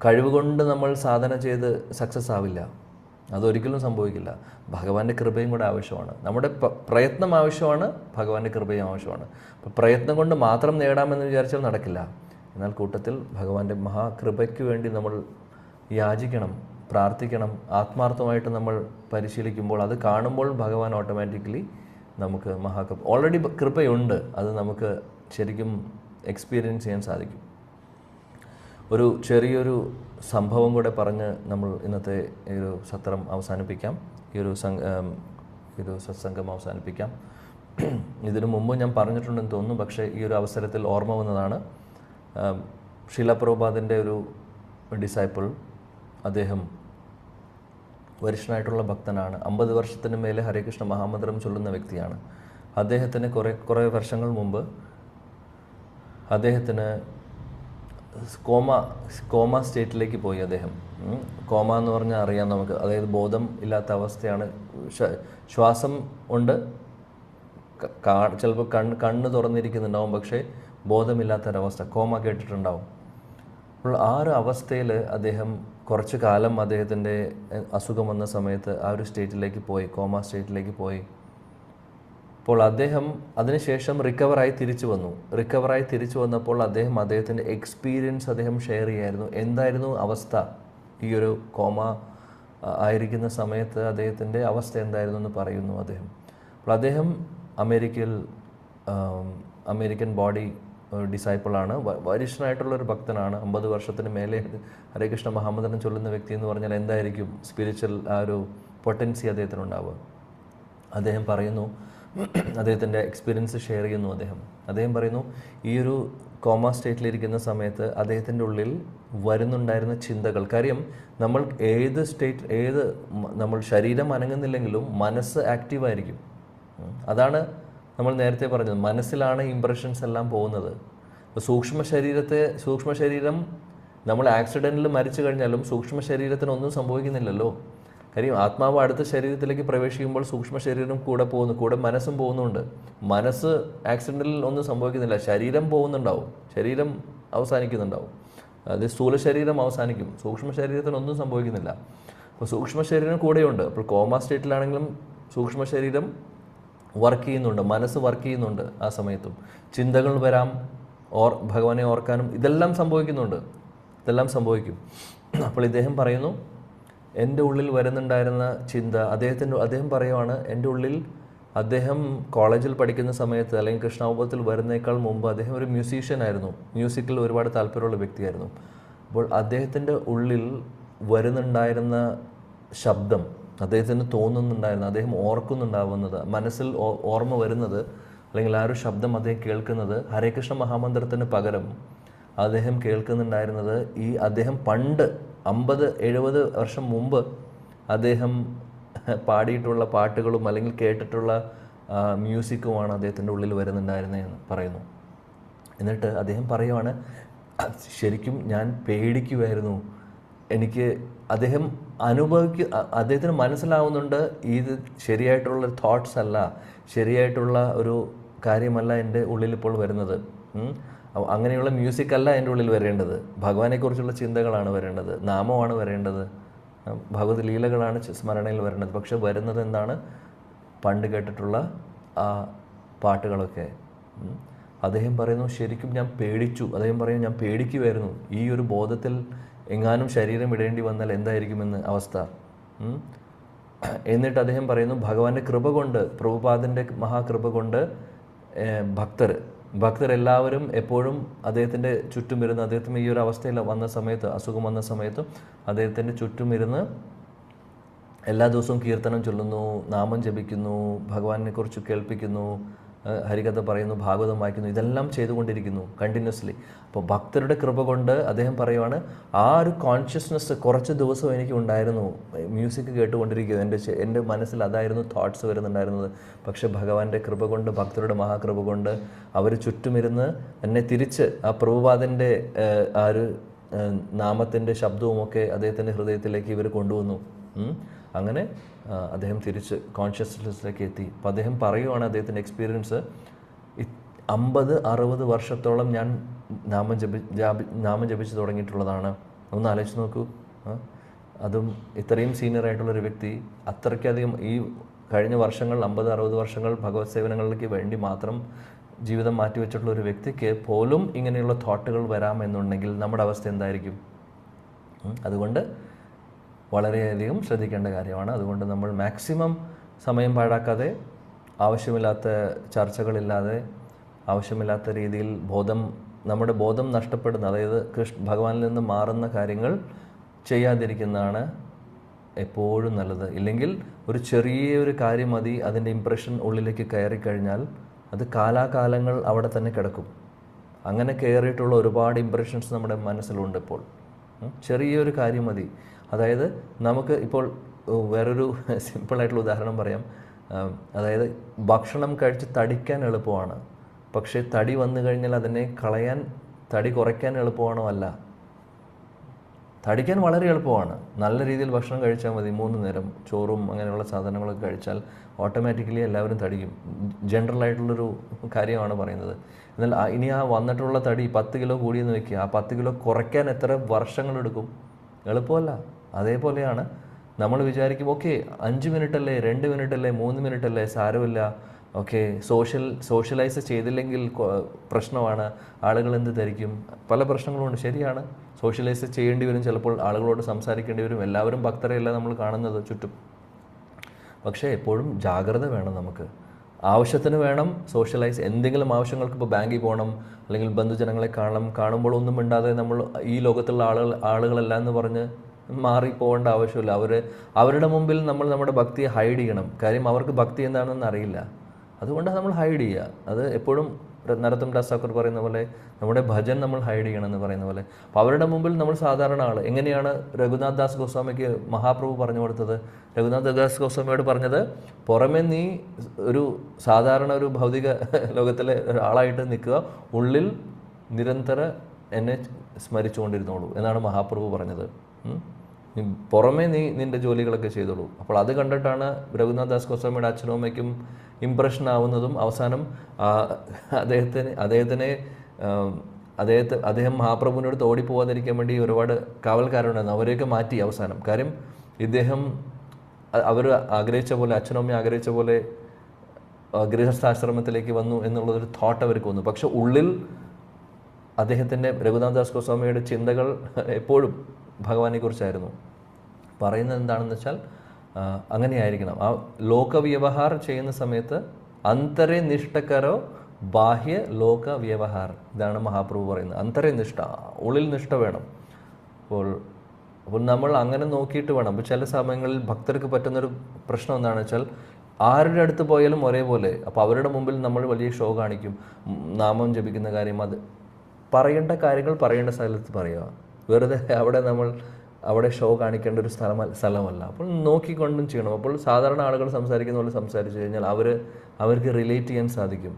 കഴിവ് കൊണ്ട് നമ്മൾ സാധന ചെയ്ത് സക്സസ് ആവില്ല, അതൊരിക്കലും സംഭവിക്കില്ല. ഭഗവാന്റെ കൃപയും കൂടെ ആവശ്യമാണ്, നമ്മുടെ പ്രയത്നം ആവശ്യമാണ്, ഭഗവാന്റെ കൃപയും ആവശ്യമാണ്. അപ്പം പ്രയത്നം കൊണ്ട് മാത്രം നേടാമെന്ന് വിചാരിച്ചാൽ നടക്കില്ല. എന്നാൽ കൂട്ടത്തിൽ ഭഗവാന്റെ മഹാകൃപയ്ക്ക് വേണ്ടി നമ്മൾ യാചിക്കണം, പ്രാർത്ഥിക്കണം. ആത്മാർത്ഥമായിട്ട് നമ്മൾ പരിശീലിക്കുമ്പോൾ അത് കാണുമ്പോൾ ഭഗവാൻ ഓട്ടോമാറ്റിക്കലി നമുക്ക് മഹാകൃപ, ഓൾറെഡി കൃപയുണ്ട്, അത് നമുക്ക് ശരിക്കും എക്സ്പീരിയൻസ് ചെയ്യാൻ സാധിക്കും. ഒരു ചെറിയൊരു സംഭവം കൂടെ പറഞ്ഞ് നമ്മൾ ഇന്നത്തെ ഈ ഒരു സത്രം അവസാനിപ്പിക്കാം, ഈ ഒരു സത്സംഗം അവസാനിപ്പിക്കാം. ഇതിനു മുമ്പ് ഞാൻ പറഞ്ഞിട്ടുണ്ടെന്ന് തോന്നുന്നു, പക്ഷേ ഈ ഒരു അവസരത്തിൽ ഓർമ്മ വന്നതാണ്. ശീല പ്രഭുപാദിൻ്റെ ഒരു ഡിസൈപ്പിൾ, അദ്ദേഹം വരിഷ്ഠനായിട്ടുള്ള ഭക്തനാണ്. 50 വർഷത്തിന് മേലെ ഹരേകൃഷ്ണ മഹാമന്ത്രം ചൊല്ലുന്ന വ്യക്തിയാണ്. അദ്ദേഹത്തിന് കുറേ വർഷങ്ങൾ മുമ്പ് അദ്ദേഹത്തിന് കോമ സ്റ്റേറ്റിലേക്ക് പോയി. അദ്ദേഹം കോമ എന്ന് പറഞ്ഞാൽ അറിയാം നമുക്ക്, അതായത് ബോധം ഇല്ലാത്ത അവസ്ഥയാണ്. ശ്വാസം ഉണ്ട്, ചിലപ്പോൾ കണ്ണ് തുറന്നിരിക്കുന്നുണ്ടാവും, പക്ഷേ ബോധമില്ലാത്തൊരവസ്ഥ, കോമ കേട്ടിട്ടുണ്ടാവും. അപ്പോൾ ആ ഒരു അവസ്ഥയിൽ അദ്ദേഹം കുറച്ച് കാലം അദ്ദേഹത്തിൻ്റെ അസുഖം വന്ന സമയത്ത് ആ ഒരു സ്റ്റേറ്റിലേക്ക് പോയി, കോമ സ്റ്റേറ്റിലേക്ക് പോയി. അപ്പോൾ അദ്ദേഹം അതിനുശേഷം റിക്കവറായി തിരിച്ചു വന്നപ്പോൾ അദ്ദേഹത്തിൻ്റെ എക്സ്പീരിയൻസ് അദ്ദേഹം ഷെയർ ചെയ്യായിരുന്നു. എന്തായിരുന്നു അവസ്ഥ, ഈ ഒരു കോമ ആയിരിക്കുന്ന സമയത്ത് അദ്ദേഹത്തിൻ്റെ അവസ്ഥ എന്തായിരുന്നു എന്ന് പറയുന്നു അദ്ദേഹം. അപ്പോൾ അദ്ദേഹം അമേരിക്കൻ ബോഡി ഡിസൈപ്പിളാണ്, വരിഷ്ഠനായിട്ടുള്ളൊരു ഭക്തനാണ്. 50 വർഷത്തിന് മേലെ ഹരേകൃഷ്ണ മഹാമന്ത്രം ചൊല്ലുന്ന വ്യക്തി എന്ന് പറഞ്ഞാൽ എന്തായിരിക്കും സ്പിരിച്വൽ ആ ഒരു പൊട്ടൻസി അദ്ദേഹത്തിനുണ്ടാവുക. അദ്ദേഹം പറയുന്നു, അദ്ദേഹത്തിൻ്റെ എക്സ്പീരിയൻസ് ഷെയർ ചെയ്യുന്നു. അദ്ദേഹം പറയുന്നു, ഈ ഒരു കോമ സ്റ്റേറ്റിലിരിക്കുന്ന സമയത്ത് അദ്ദേഹത്തിൻ്റെ ഉള്ളിൽ വരുന്നുണ്ടായിരുന്ന ചിന്തകൾ, കാര്യം നമ്മൾ നമ്മൾ ശരീരം അനങ്ങുന്നില്ലെങ്കിലും മനസ്സ് ആക്റ്റീവായിരിക്കും. അതാണ് നമ്മൾ നേരത്തെ പറഞ്ഞത്, മനസ്സിലാണ് ഇംപ്രഷൻസ് എല്ലാം പോകുന്നത്. സൂക്ഷ്മ ശരീരം നമ്മൾ ആക്സിഡൻറ്റിൽ മരിച്ചു കഴിഞ്ഞാലും സൂക്ഷ്മ ശരീരത്തിനൊന്നും സംഭവിക്കുന്നില്ലല്ലോ. കാര്യം ആത്മാവ് അടുത്ത ശരീരത്തിലേക്ക് പ്രവേശിക്കുമ്പോൾ സൂക്ഷ്മ ശരീരം കൂടെ മനസ്സും പോകുന്നുണ്ട്. മനസ്സ് ആക്സിഡൻറ്റിൽ ഒന്നും സംഭവിക്കുന്നില്ല, ശരീരം പോകുന്നുണ്ടാവും, ശരീരം അവസാനിക്കുന്നുണ്ടാവും, അത് സ്ഥൂല ശരീരം അവസാനിക്കും, സൂക്ഷ്മ ശരീരത്തിനൊന്നും സംഭവിക്കുന്നില്ല. അപ്പോൾ സൂക്ഷ്മ ശരീരം കൂടെയുണ്ട്. അപ്പോൾ കോമ സ്റ്റേറ്റിലാണെങ്കിലും സൂക്ഷ്മ ശരീരം വർക്ക് ചെയ്യുന്നുണ്ട്, മനസ്സ് വർക്ക് ചെയ്യുന്നുണ്ട്. ആ സമയത്തും ചിന്തകൾ വരാം, ഭഗവാനെ ഓർക്കാനും ഇതെല്ലാം സംഭവിക്കും. അപ്പോൾ ഇദ്ദേഹം പറയുന്നു, എൻ്റെ ഉള്ളിൽ വരുന്നുണ്ടായിരുന്ന ചിന്ത, അദ്ദേഹം പറയുവാണ്, എൻ്റെ ഉള്ളിൽ അദ്ദേഹം കോളേജിൽ പഠിക്കുന്ന സമയത്ത് അല്ലെങ്കിൽ കൃഷ്ണാവബോധത്തിൽ വരുന്നേക്കാൾ മുമ്പ് അദ്ദേഹം ഒരു മ്യൂസീഷ്യനായിരുന്നു, മ്യൂസിക്കിൽ ഒരുപാട് താല്പര്യമുള്ള വ്യക്തിയായിരുന്നു. അപ്പോൾ അദ്ദേഹത്തിൻ്റെ ഉള്ളിൽ വരുന്നുണ്ടായിരുന്ന ശബ്ദം അദ്ദേഹത്തിന് തോന്നുന്നുണ്ടായിരുന്നു, അദ്ദേഹം ഓർക്കുന്നുണ്ടാവുന്നത്, മനസ്സിൽ ഓർമ്മ വരുന്നത്, അല്ലെങ്കിൽ ആ ഒരു ശബ്ദം അദ്ദേഹം കേൾക്കുന്നത് ഹരേകൃഷ്ണ മഹാമന്ത്രത്തിന് പകരം അദ്ദേഹം കേൾക്കുന്നുണ്ടായിരുന്നത് അദ്ദേഹം പണ്ട് 50-70 വർഷം മുമ്പ് അദ്ദേഹം പാടിയിട്ടുള്ള പാട്ടുകളും അല്ലെങ്കിൽ കേട്ടിട്ടുള്ള മ്യൂസിക്കുമാണ് അദ്ദേഹത്തിൻ്റെ ഉള്ളിൽ വരുന്നുണ്ടായിരുന്നതെന്ന് പറയുന്നു. എന്നിട്ട് അദ്ദേഹം പറയുവാണ്, ശരിക്കും ഞാൻ പേടിക്കുമായിരുന്നു. അദ്ദേഹത്തിന് മനസ്സിലാവുന്നുണ്ട്, ഇത് ശരിയായിട്ടുള്ള തോട്ട്സ് അല്ല, ശരിയായിട്ടുള്ള ഒരു കാര്യമല്ല എൻ്റെ ഉള്ളിൽ ഇപ്പോൾ വരുന്നത്. അങ്ങനെയുള്ള മ്യൂസിക് അല്ല എൻ്റെ ഉള്ളിൽ വരേണ്ടത്, ഭഗവാനെക്കുറിച്ചുള്ള ചിന്തകളാണ് വരേണ്ടത്, നാമമാണ് വരേണ്ടത്, ഭഗവത് ലീലകളാണ് സ്മരണയിൽ വരേണ്ടത്. പക്ഷെ വരുന്നത് എന്താണ്, പണ്ട് കേട്ടിട്ടുള്ള ആ പാട്ടുകളൊക്കെ. അദ്ദേഹം പറയുന്നു, ശരിക്കും ഞാൻ പേടിച്ചു. അദ്ദേഹം പറയുന്നു, ഞാൻ പേടിക്കുമായിരുന്നു, ഈ ഒരു ബോധത്തിൽ എങ്ങാനും ശരീരം ഇടേണ്ടി വന്നാൽ എന്തായിരിക്കുമെന്ന് അവസ്ഥ. എന്നിട്ട് അദ്ദേഹം പറയുന്നു, ഭഗവാന്റെ കൃപ കൊണ്ട്, പ്രഭുപാദിൻ്റെ മഹാകൃപ കൊണ്ട് ഭക്തരെല്ലാവരും എപ്പോഴും അദ്ദേഹത്തിൻ്റെ ചുറ്റുമിരുന്ന്, അദ്ദേഹത്തിന് ഈ ഒരു അവസ്ഥയിൽ വന്ന സമയത്ത്, അസുഖം വന്ന സമയത്തും അദ്ദേഹത്തിൻ്റെ ചുറ്റുമിരുന്ന് എല്ലാ ദിവസവും കീർത്തനം ചൊല്ലുന്നു, നാമം ജപിക്കുന്നു, ഭഗവാനെ കുറിച്ച് കേൾപ്പിക്കുന്നു, ഹരികഥ പറയുന്നു, ഭാഗവതം വായിക്കുന്നു, ഇതെല്ലാം ചെയ്തുകൊണ്ടിരിക്കുന്നു കണ്ടിന്യൂസ്ലി. അപ്പോൾ ഭക്തരുടെ കൃപ കൊണ്ട് അദ്ദേഹം പറയുവാണ്, ആ ഒരു കോൺഷ്യസ്നെസ് കുറച്ച് ദിവസം എനിക്ക് ഉണ്ടായിരുന്നു. മ്യൂസിക് കേട്ടുകൊണ്ടിരിക്കുക, എൻ്റെ മനസ്സിൽ അതായിരുന്നു തോട്ട്സ് വരുന്നുണ്ടായിരുന്നത്. പക്ഷെ ഭഗവാന്റെ കൃപ കൊണ്ട്, ഭക്തരുടെ മഹാകൃപ കൊണ്ട് അവർ ചുറ്റുമിരുന്ന് എന്നെ തിരിച്ച് ആ പ്രഭുപാദിൻ്റെ ആ ഒരു നാമത്തിൻ്റെ ശബ്ദവുമൊക്കെ അദ്ദേഹത്തിൻ്റെ ഹൃദയത്തിലേക്ക് ഇവർ കൊണ്ടുവന്നു. അങ്ങനെ അദ്ദേഹം തിരിച്ച് കോൺഷ്യസ്നെസ്സിലേക്ക് എത്തി. അപ്പോൾ അദ്ദേഹം പറയുവാണ്, അദ്ദേഹത്തിൻ്റെ എക്സ്പീരിയൻസ്, 50-60 വർഷത്തോളം ഞാൻ നാമം ജപിച്ച് തുടങ്ങിയിട്ടുള്ളതാണ്. ഒന്ന് ആലോചിച്ച് നോക്കൂ. അതും ഇത്രയും സീനിയറായിട്ടുള്ളൊരു വ്യക്തി അത്രയ്ക്കധികം ഈ കഴിഞ്ഞ വർഷങ്ങൾ 50-60 വർഷങ്ങൾ ഭഗവത് സേവനങ്ങളിലേക്ക് വേണ്ടി മാത്രം ജീവിതം മാറ്റിവെച്ചിട്ടുള്ള ഒരു വ്യക്തിക്ക് പോലും ഇങ്ങനെയുള്ള തോട്ടുകൾ വരാമെന്നുണ്ടെങ്കിൽ നമ്മുടെ അവസ്ഥ എന്തായിരിക്കും? അതുകൊണ്ട് വളരെയധികം ശ്രദ്ധിക്കേണ്ട കാര്യമാണ്. അതുകൊണ്ട് നമ്മൾ മാക്സിമം സമയം പാഴാക്കാതെ, ആവശ്യമില്ലാത്ത ചർച്ചകളില്ലാതെ, ആവശ്യമില്ലാത്ത രീതിയിൽ നമ്മുടെ ബോധം നഷ്ടപ്പെടുന്ന, അതായത് ഭഗവാനിൽ നിന്ന് മാറുന്ന കാര്യങ്ങൾ ചെയ്യാതിരിക്കുന്നതാണ് എപ്പോഴും നല്ലത്. ഇല്ലെങ്കിൽ ഒരു ചെറിയൊരു കാര്യം മതി, അതിൻ്റെ ഇംപ്രഷൻ ഉള്ളിലേക്ക് കയറിക്കഴിഞ്ഞാൽ അത് കാലാകാലങ്ങൾ അവിടെ തന്നെ കിടക്കും. അങ്ങനെ കയറിയിട്ടുള്ള ഒരുപാട് ഇംപ്രഷൻസ് നമ്മുടെ മനസ്സിലുണ്ട് ഇപ്പോൾ. ചെറിയൊരു കാര്യം മതി. അതായത് നമുക്ക് ഇപ്പോൾ വേറൊരു സിമ്പിളായിട്ടുള്ള ഉദാഹരണം പറയാം. അതായത് ഭക്ഷണം കഴിച്ച് തടിക്കാൻ എളുപ്പമാണ്, പക്ഷേ തടി വന്നു കഴിഞ്ഞാൽ അതിനെ കളയാൻ, തടി കുറയ്ക്കാൻ എളുപ്പമാണോ? അല്ല. തടിക്കാൻ വളരെ എളുപ്പമാണ്. നല്ല രീതിയിൽ ഭക്ഷണം കഴിച്ചാൽ മതി. 3 നേരം ചോറും അങ്ങനെയുള്ള സാധനങ്ങളൊക്കെ കഴിച്ചാൽ ഓട്ടോമാറ്റിക്കലി എല്ലാവരും തടിക്കും. ജനറലായിട്ടുള്ളൊരു കാര്യമാണ് പറയുന്നത്. എന്നാൽ ഇനി ആ വന്നിട്ടുള്ള തടി 10 കിലോ കൂടിയെന്ന് വെക്കുക, ആ 10 കിലോ കുറയ്ക്കാൻ എത്ര വർഷങ്ങളെടുക്കും? എളുപ്പമല്ല. അതേപോലെയാണ് നമ്മൾ വിചാരിക്കും, ഓക്കെ 5 മിനിറ്റല്ലേ, 2 മിനിറ്റല്ലേ, 3 മിനിറ്റല്ലേ, സാരമില്ല, ഓക്കെ സോഷ്യലൈസ് ചെയ്തില്ലെങ്കിൽ പ്രശ്നമാണ്, ആളുകൾ എന്ത് ധരിക്കും, പല പ്രശ്നങ്ങളുമുണ്ട്. ശരിയാണ്, സോഷ്യലൈസ് ചെയ്യേണ്ടി വരും, ചിലപ്പോൾ ആളുകളോട് സംസാരിക്കേണ്ടി വരും. എല്ലാവരും ഭക്തരെയല്ല നമ്മൾ കാണുന്നത് ചുറ്റും. പക്ഷേ എപ്പോഴും ജാഗ്രത വേണം. നമുക്ക് ആവശ്യത്തിന് വേണം സോഷ്യലൈസ്. എന്തെങ്കിലും ആവശ്യങ്ങൾക്ക്, ഇപ്പോൾ ബാങ്കിൽ പോകണം, അല്ലെങ്കിൽ ബന്ധുജനങ്ങളെ കാണുമ്പോൾ ഒന്നും മിണ്ടാതെ നമ്മൾ ഈ ലോകത്തുള്ള ആളുകളല്ല എന്ന് പറഞ്ഞ് മാറിപ്പോകേണ്ട ആവശ്യമില്ല. അവരുടെ മുമ്പിൽ നമ്മൾ നമ്മുടെ ഭക്തിയെ ഹൈഡ് ചെയ്യണം. കാര്യം അവർക്ക് ഭക്തി എന്താണെന്ന് അറിയില്ല. അതുകൊണ്ടാണ് നമ്മൾ ഹൈഡ് ചെയ്യുക. അത് എപ്പോഴും നരോത്തം ദാസ് താക്കൂർ പറയുന്ന പോലെ നമ്മുടെ ഭജൻ നമ്മൾ ഹൈഡ് ചെയ്യണം എന്ന് പറയുന്ന പോലെ. അപ്പോൾ അവരുടെ മുമ്പിൽ നമ്മൾ സാധാരണ ആൾ. എങ്ങനെയാണ് രഘുനാഥ് ദാസ് ഗോസ്വാമിക്ക് മഹാപ്രഭു പറഞ്ഞു കൊടുത്തത്? രഘുനാഥ് ദാസ് ഗോസ്വാമിയോട് പറഞ്ഞത്, പുറമെ നീ ഒരു സാധാരണ ഒരു ഭൗതിക ലോകത്തിലെ ഒരാളായിട്ട് നിൽക്കുക, ഉള്ളിൽ നിരന്തരം എന്നെ സ്മരിച്ചുകൊണ്ടിരുന്നോളൂ എന്നാണ് മഹാപ്രഭു പറഞ്ഞത്. പുറമേ നിൻ്റെ ജോലികളൊക്കെ ചെയ്തോളൂ. അപ്പോൾ അത് കണ്ടിട്ടാണ് രഘുനാഥ് ദാസ് ഗോസ്വാമിയുടെ അച്ഛനും അമ്മയ്ക്കും ഇംപ്രഷൻ ആവുന്നതും അവസാനം അദ്ദേഹം മഹാപ്രഭുവിനോട് ഓടിപ്പോവാതിരിക്കാൻ വേണ്ടി ഒരുപാട് കാവൽക്കാരുണ്ടായിരുന്നു. അവരെയൊക്കെ മാറ്റി അവസാനം. കാര്യം ഇദ്ദേഹം അവർ ആഗ്രഹിച്ച പോലെ, അച്ഛനും അമ്മയും ആഗ്രഹിച്ച പോലെ ഗൃഹസ്ഥാശ്രമത്തിലേക്ക് വന്നു എന്നുള്ളതൊരു തോട്ട് അവർക്ക് വന്നു. പക്ഷെ ഉള്ളിൽ അദ്ദേഹത്തിൻ്റെ, രഘുനാഥ് ദാസ് ഗോസ്വാമിയുടെ ചിന്തകൾ എപ്പോഴും ഭഗവാനെക്കുറിച്ചായിരുന്നു. പറയുന്നത് എന്താണെന്ന് വെച്ചാൽ അങ്ങനെയായിരിക്കണം. ആ ലോകവ്യവഹാർ ചെയ്യുന്ന സമയത്ത് അന്തരേ നിഷ്ഠക്കരോ ബാഹ്യ ലോക വ്യവഹാർ, ഇതാണ് മഹാപ്രഭു പറയുന്നത്. അന്തരേ നിഷ്ഠ, ഉള്ളിൽ നിഷ്ഠ വേണം. അപ്പോൾ നമ്മൾ അങ്ങനെ നോക്കിയിട്ട് വേണം. അപ്പോൾ ചില സമയങ്ങളിൽ ഭക്തർക്ക് പറ്റുന്നൊരു പ്രശ്നം എന്താണെന്ന് വെച്ചാൽ, ആരുടെ അടുത്ത് പോയാലും ഒരേപോലെ. അപ്പോൾ അവരുടെ മുമ്പിൽ നമ്മൾ വലിയ ഷോ കാണിക്കും. നാമം ജപിക്കുന്ന കാര്യം, അത് പറയേണ്ട കാര്യങ്ങൾ പറയേണ്ട സ്ഥലത്ത് പറയുക. വെറുതെ അവിടെ ഷോ കാണിക്കേണ്ട ഒരു സ്ഥലമല്ല. അപ്പോൾ നോക്കിക്കൊണ്ടും ചെയ്യണം. അപ്പോൾ സാധാരണ ആളുകൾ സംസാരിക്കുന്ന പോലെ സംസാരിച്ചു കഴിഞ്ഞാൽ അവർക്ക് റിലേറ്റ് ചെയ്യാൻ സാധിക്കും.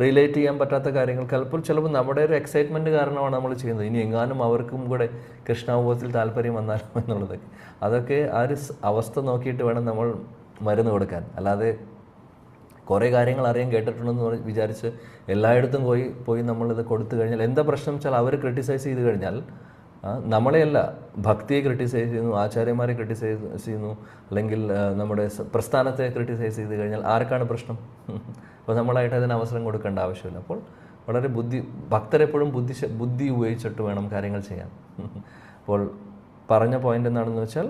റിലേറ്റ് ചെയ്യാൻ പറ്റാത്ത കാര്യങ്ങൾ ചിലപ്പോൾ നമ്മുടെ ഒരു എക്സൈറ്റ്മെൻറ്റ് കാരണമാണ് നമ്മൾ ചെയ്യുന്നത്. ഇനി എങ്ങാനും അവർക്കും കൂടെ കൃഷ്ണാവബോധത്തിൽ താല്പര്യം വന്നാലും എന്നുള്ളതൊക്കെ, അതൊക്കെ ആ ഒരു അവസ്ഥ നോക്കിയിട്ട് വേണം നമ്മൾ മരുന്ന് കൊടുക്കാൻ. അല്ലാതെ കുറേ കാര്യങ്ങൾ അറിയാൻ കേട്ടിട്ടുണ്ടെന്ന് വിചാരിച്ച് എല്ലായിടത്തും പോയി നമ്മളിത് കൊടുത്തു കഴിഞ്ഞാൽ എന്താ പ്രശ്നം വെച്ചാൽ, അവർ ക്രിട്ടിസൈസ് ചെയ്ത് കഴിഞ്ഞാൽ നമ്മളെയല്ല, ഭക്തിയെ ക്രിട്ടിസൈസ് ചെയ്യുന്നു, ആചാര്യന്മാരെ ക്രിട്ടിസൈസ് ചെയ്യുന്നു, അല്ലെങ്കിൽ നമ്മുടെ പ്രസ്ഥാനത്തെ ക്രിട്ടിസൈസ് ചെയ്ത് കഴിഞ്ഞാൽ ആർക്കാണ് പ്രശ്നം? അപ്പോൾ നമ്മളായിട്ട് അതിന് അവസരം കൊടുക്കേണ്ട ആവശ്യമില്ല. അപ്പോൾ വളരെ ഭക്തരെപ്പോഴും ബുദ്ധി ഉപയോഗിച്ചിട്ട് വേണം കാര്യങ്ങൾ ചെയ്യാൻ. അപ്പോൾ പറഞ്ഞ പോയിൻ്റ് എന്താണെന്ന് വെച്ചാൽ,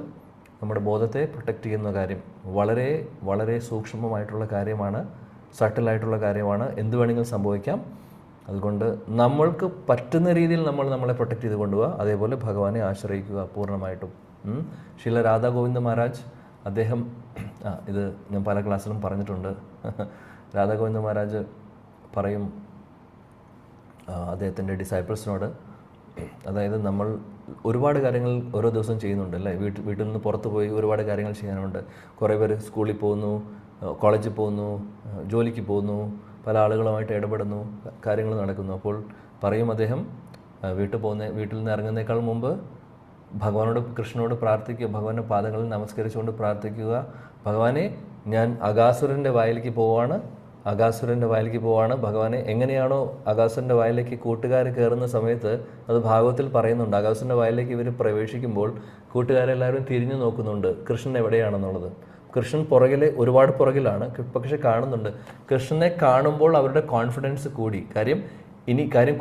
നമ്മുടെ ബോധത്തെ പ്രൊട്ടക്റ്റ് ചെയ്യുന്ന കാര്യം വളരെ വളരെ സൂക്ഷ്മമായിട്ടുള്ള കാര്യമാണ്, സട്ടിലായിട്ടുള്ള കാര്യമാണ്. എന്ത് വേണമെങ്കിലും സംഭവിക്കാം. അതുകൊണ്ട് നമ്മൾക്ക് പറ്റുന്ന രീതിയിൽ നമ്മളെ പ്രൊട്ടക്റ്റ് ചെയ്ത് കൊണ്ടുപോകുക. അതേപോലെ ഭഗവാനെ ആശ്രയിക്കുക പൂർണ്ണമായിട്ടും. ശ്രീല രാധാ ഗോവിന്ദ മഹാരാജ്, അദ്ദേഹം ഇത് ഞാൻ പല ക്ലാസ്സിലും പറഞ്ഞിട്ടുണ്ട്. രാധാ ഗോവിന്ദ മഹാരാജ് പറയും അദ്ദേഹത്തിൻ്റെ ഡിസൈപ്പിൾസിനോട്, അതായത് നമ്മൾ ഒരുപാട് കാര്യങ്ങൾ ഓരോ ദിവസം ചെയ്യുന്നുണ്ട് അല്ലേ. വീട്ടിൽ നിന്ന് പുറത്ത് പോയി ഒരുപാട് കാര്യങ്ങൾ ചെയ്യാനുണ്ട്. കുറേ പേര് സ്കൂളിൽ പോകുന്നു, കോളേജിൽ പോകുന്നു, ജോലിക്ക് പോകുന്നു, പല ആളുകളുമായിട്ട് ഇടപെടുന്നു, കാര്യങ്ങൾ നടക്കുന്നു. അപ്പോൾ പറയും അദ്ദേഹം, വീട്ടിൽ നിന്ന് ഇറങ്ങുന്നേക്കാൾ മുമ്പ് കൃഷ്ണനോട് പ്രാർത്ഥിക്കുക, ഭഗവാന്റെ പാദങ്ങളിൽ നമസ്കരിച്ചുകൊണ്ട് പ്രാർത്ഥിക്കുക, ഭഗവാനെ ഞാൻ അഗാസുരൻ്റെ വായിലേക്ക് പോവാണ്. ഭഗവാനെ എങ്ങനെയാണോ അഗാസുരൻ്റെ വായിലേക്ക് കൂട്ടുകാർ കയറുന്ന സമയത്ത്, അത് ഭാഗവത്തിൽ പറയുന്നുണ്ട്, അഗാസുരൻ്റെ വായിലേക്ക് ഇവർ പ്രവേശിക്കുമ്പോൾ കൂട്ടുകാരെല്ലാവരും തിരിഞ്ഞു നോക്കുന്നുണ്ട് കൃഷ്ണൻ എവിടെയാണെന്നുള്ളത്. കൃഷ്ണൻ ഒരുപാട് പുറകിലാണ്, പക്ഷെ കാണുന്നുണ്ട്. കൃഷ്ണനെ കാണുമ്പോൾ അവരുടെ കോൺഫിഡൻസ് കൂടി. കാര്യം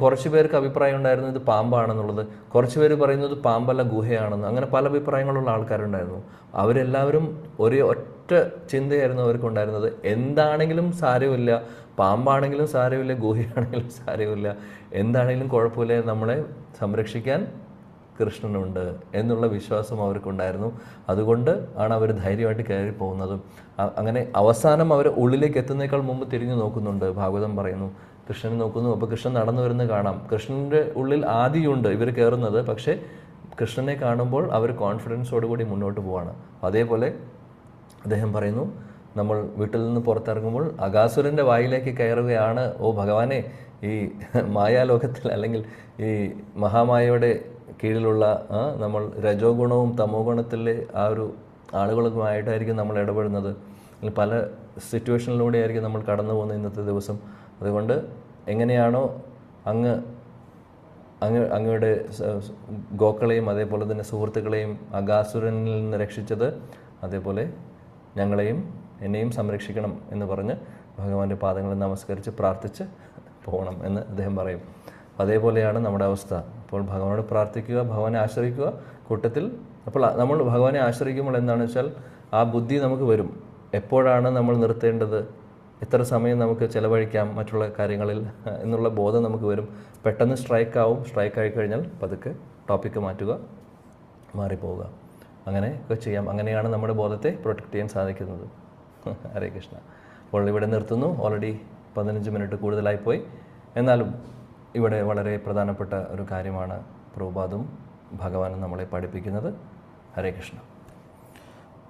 കുറച്ച് പേർക്ക് അഭിപ്രായം ഉണ്ടായിരുന്നു ഇത് പാമ്പാണെന്നുള്ളത്, കുറച്ച് പേര് പറയുന്നത് പാമ്പല്ല ഗുഹയാണെന്ന്, അങ്ങനെ പല അഭിപ്രായങ്ങളുള്ള ആൾക്കാരുണ്ടായിരുന്നു. അവരെല്ലാവരും ഒറ്റ ചിന്തയായിരുന്നു അവർക്കുണ്ടായിരുന്നത്, എന്താണെങ്കിലും സാരമില്ല, പാമ്പാണെങ്കിലും സാരമില്ല, ഗുഹയാണെങ്കിലും സാരമില്ല, എന്താണെങ്കിലും കുഴപ്പമില്ല, നമ്മളെ സംരക്ഷിക്കാൻ കൃഷ്ണനുണ്ട് എന്നുള്ള വിശ്വാസം അവർക്കുണ്ടായിരുന്നു. അതുകൊണ്ട് ആണ് അവർ ധൈര്യമായിട്ട് കയറി പോകുന്നതും. അങ്ങനെ അവസാനം അവർ ഉള്ളിലേക്ക് എത്തുന്നേക്കാൾ മുമ്പ് തിരിഞ്ഞു നോക്കുന്നുണ്ട്. ഭാഗവതം പറയുന്നു, കൃഷ്ണനെ നോക്കുന്നു. അപ്പോൾ കൃഷ്ണൻ നടന്നു വരുന്നത് കാണാം. കൃഷ്ണൻ്റെ ഉള്ളിൽ ആദിയുണ്ട് ഇവർ കയറുന്നത്, പക്ഷേ കൃഷ്ണനെ കാണുമ്പോൾ അവർ കോൺഫിഡൻസോടുകൂടി മുന്നോട്ട് പോവാണ്. അതേപോലെ അദ്ദേഹം പറയുന്നു, നമ്മൾ വീട്ടിൽ നിന്ന് പുറത്തിറങ്ങുമ്പോൾ അഗാസുരൻ്റെ വായിലേക്ക് കയറുകയാണ്. ഓ ഭഗവാനെ, ഈ മായാലോകത്തിൽ അല്ലെങ്കിൽ ഈ മഹാമായയുടെ കീഴിലുള്ള നമ്മൾ രജോ ഗുണവും തമോ ഗുണത്തിലെ ആ ഒരു ആളുകളുമായിട്ടായിരിക്കും നമ്മൾ ഇടപെടുന്നത്. പല സിറ്റുവേഷനിലൂടെ ആയിരിക്കും നമ്മൾ കടന്നു പോകുന്നത് ഇന്നത്തെ ദിവസം. അതുകൊണ്ട് എങ്ങനെയാണോ അങ്ങയുടെ ഗോക്കളെയും അതേപോലെ തന്നെ സുഹൃത്തുക്കളെയും അഗാസുരനിൽ നിന്ന് രക്ഷിച്ചത്, അതേപോലെ എന്നെയും സംരക്ഷിക്കണം എന്ന് പറഞ്ഞ് ഭഗവാന്റെ പാദങ്ങളിൽ നമസ്കരിച്ച് പ്രാർത്ഥിച്ച് പോകണം എന്ന് അദ്ദേഹം പറയും. അതേപോലെയാണ് നമ്മുടെ അവസ്ഥ. അപ്പോൾ ഭഗവാനോട് പ്രാർത്ഥിക്കുക, ഭഗവാനെ ആശ്രയിക്കുക കൂട്ടത്തിൽ. അപ്പോൾ നമ്മൾ ഭഗവാനെ ആശ്രയിക്കുമ്പോൾ എന്താണെന്ന് വെച്ചാൽ ആ ബുദ്ധി നമുക്ക് വരും. എപ്പോഴാണ് നമ്മൾ നിർത്തേണ്ടത്, എത്ര സമയം നമുക്ക് ചിലവഴിക്കാം മറ്റുള്ള കാര്യങ്ങളിൽ എന്നുള്ള ബോധം നമുക്ക് വരും. പെട്ടെന്ന് സ്ട്രൈക്ക് ആയി കഴിഞ്ഞാൽ പതുക്കെ ടോപ്പിക്ക് മാറ്റുക, മാറിപ്പോവുക, അങ്ങനെ ഒക്കെ ചെയ്യാം. അങ്ങനെയാണ് നമ്മുടെ ബോധത്തെ പ്രൊട്ടക്റ്റ് ചെയ്യാൻ സാധിക്കുന്നത്. ഹരേ കൃഷ്ണ. അപ്പോൾ ഇവിടെ നിർത്തുന്നു. ഓൾറെഡി 15 മിനിറ്റ് കൂടുതലായിപ്പോയി. എന്നാലും ഇവിടെ വളരെ പ്രധാനപ്പെട്ട ഒരു കാര്യമാണ് പ്രഭുപാദും ഭഗവാനും നമ്മളെ പഠിപ്പിക്കുന്നത്. ഹരേ കൃഷ്ണ.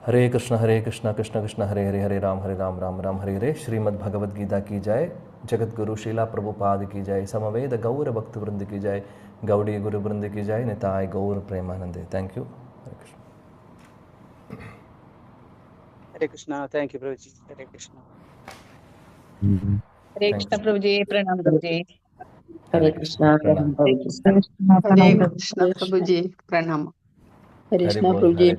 ഹരേ കൃഷ്ണ ഹരേ കൃഷ്ണ കൃഷ്ണ കൃഷ്ണ ഹരേ ഹരേ ഹരേ രാം രാം രാം ഹരേ ഹരേ. ശ്രീമദ് ഭഗവത്ഗീത की जय. जगत गुरु शीला प्रभुपाद की जय. समवेद गौर भक्त वृंद की जय. गौड़ी गुरु वृंद की जय. निताय गौर प्रेमानंदे. Thank you. Hare Krishna. Hare Krishna. Thank you प्रभु जी. हरे कृष्णा. हरे कृष्ण प्रभु जी. प्रणाम प्रभु जी. हरे कृष्ण. प्रणाम. हरे कृष्ण प्रभु जी, प्रणाम. हरे हरि कृष्ण बोल. प्रभु जी.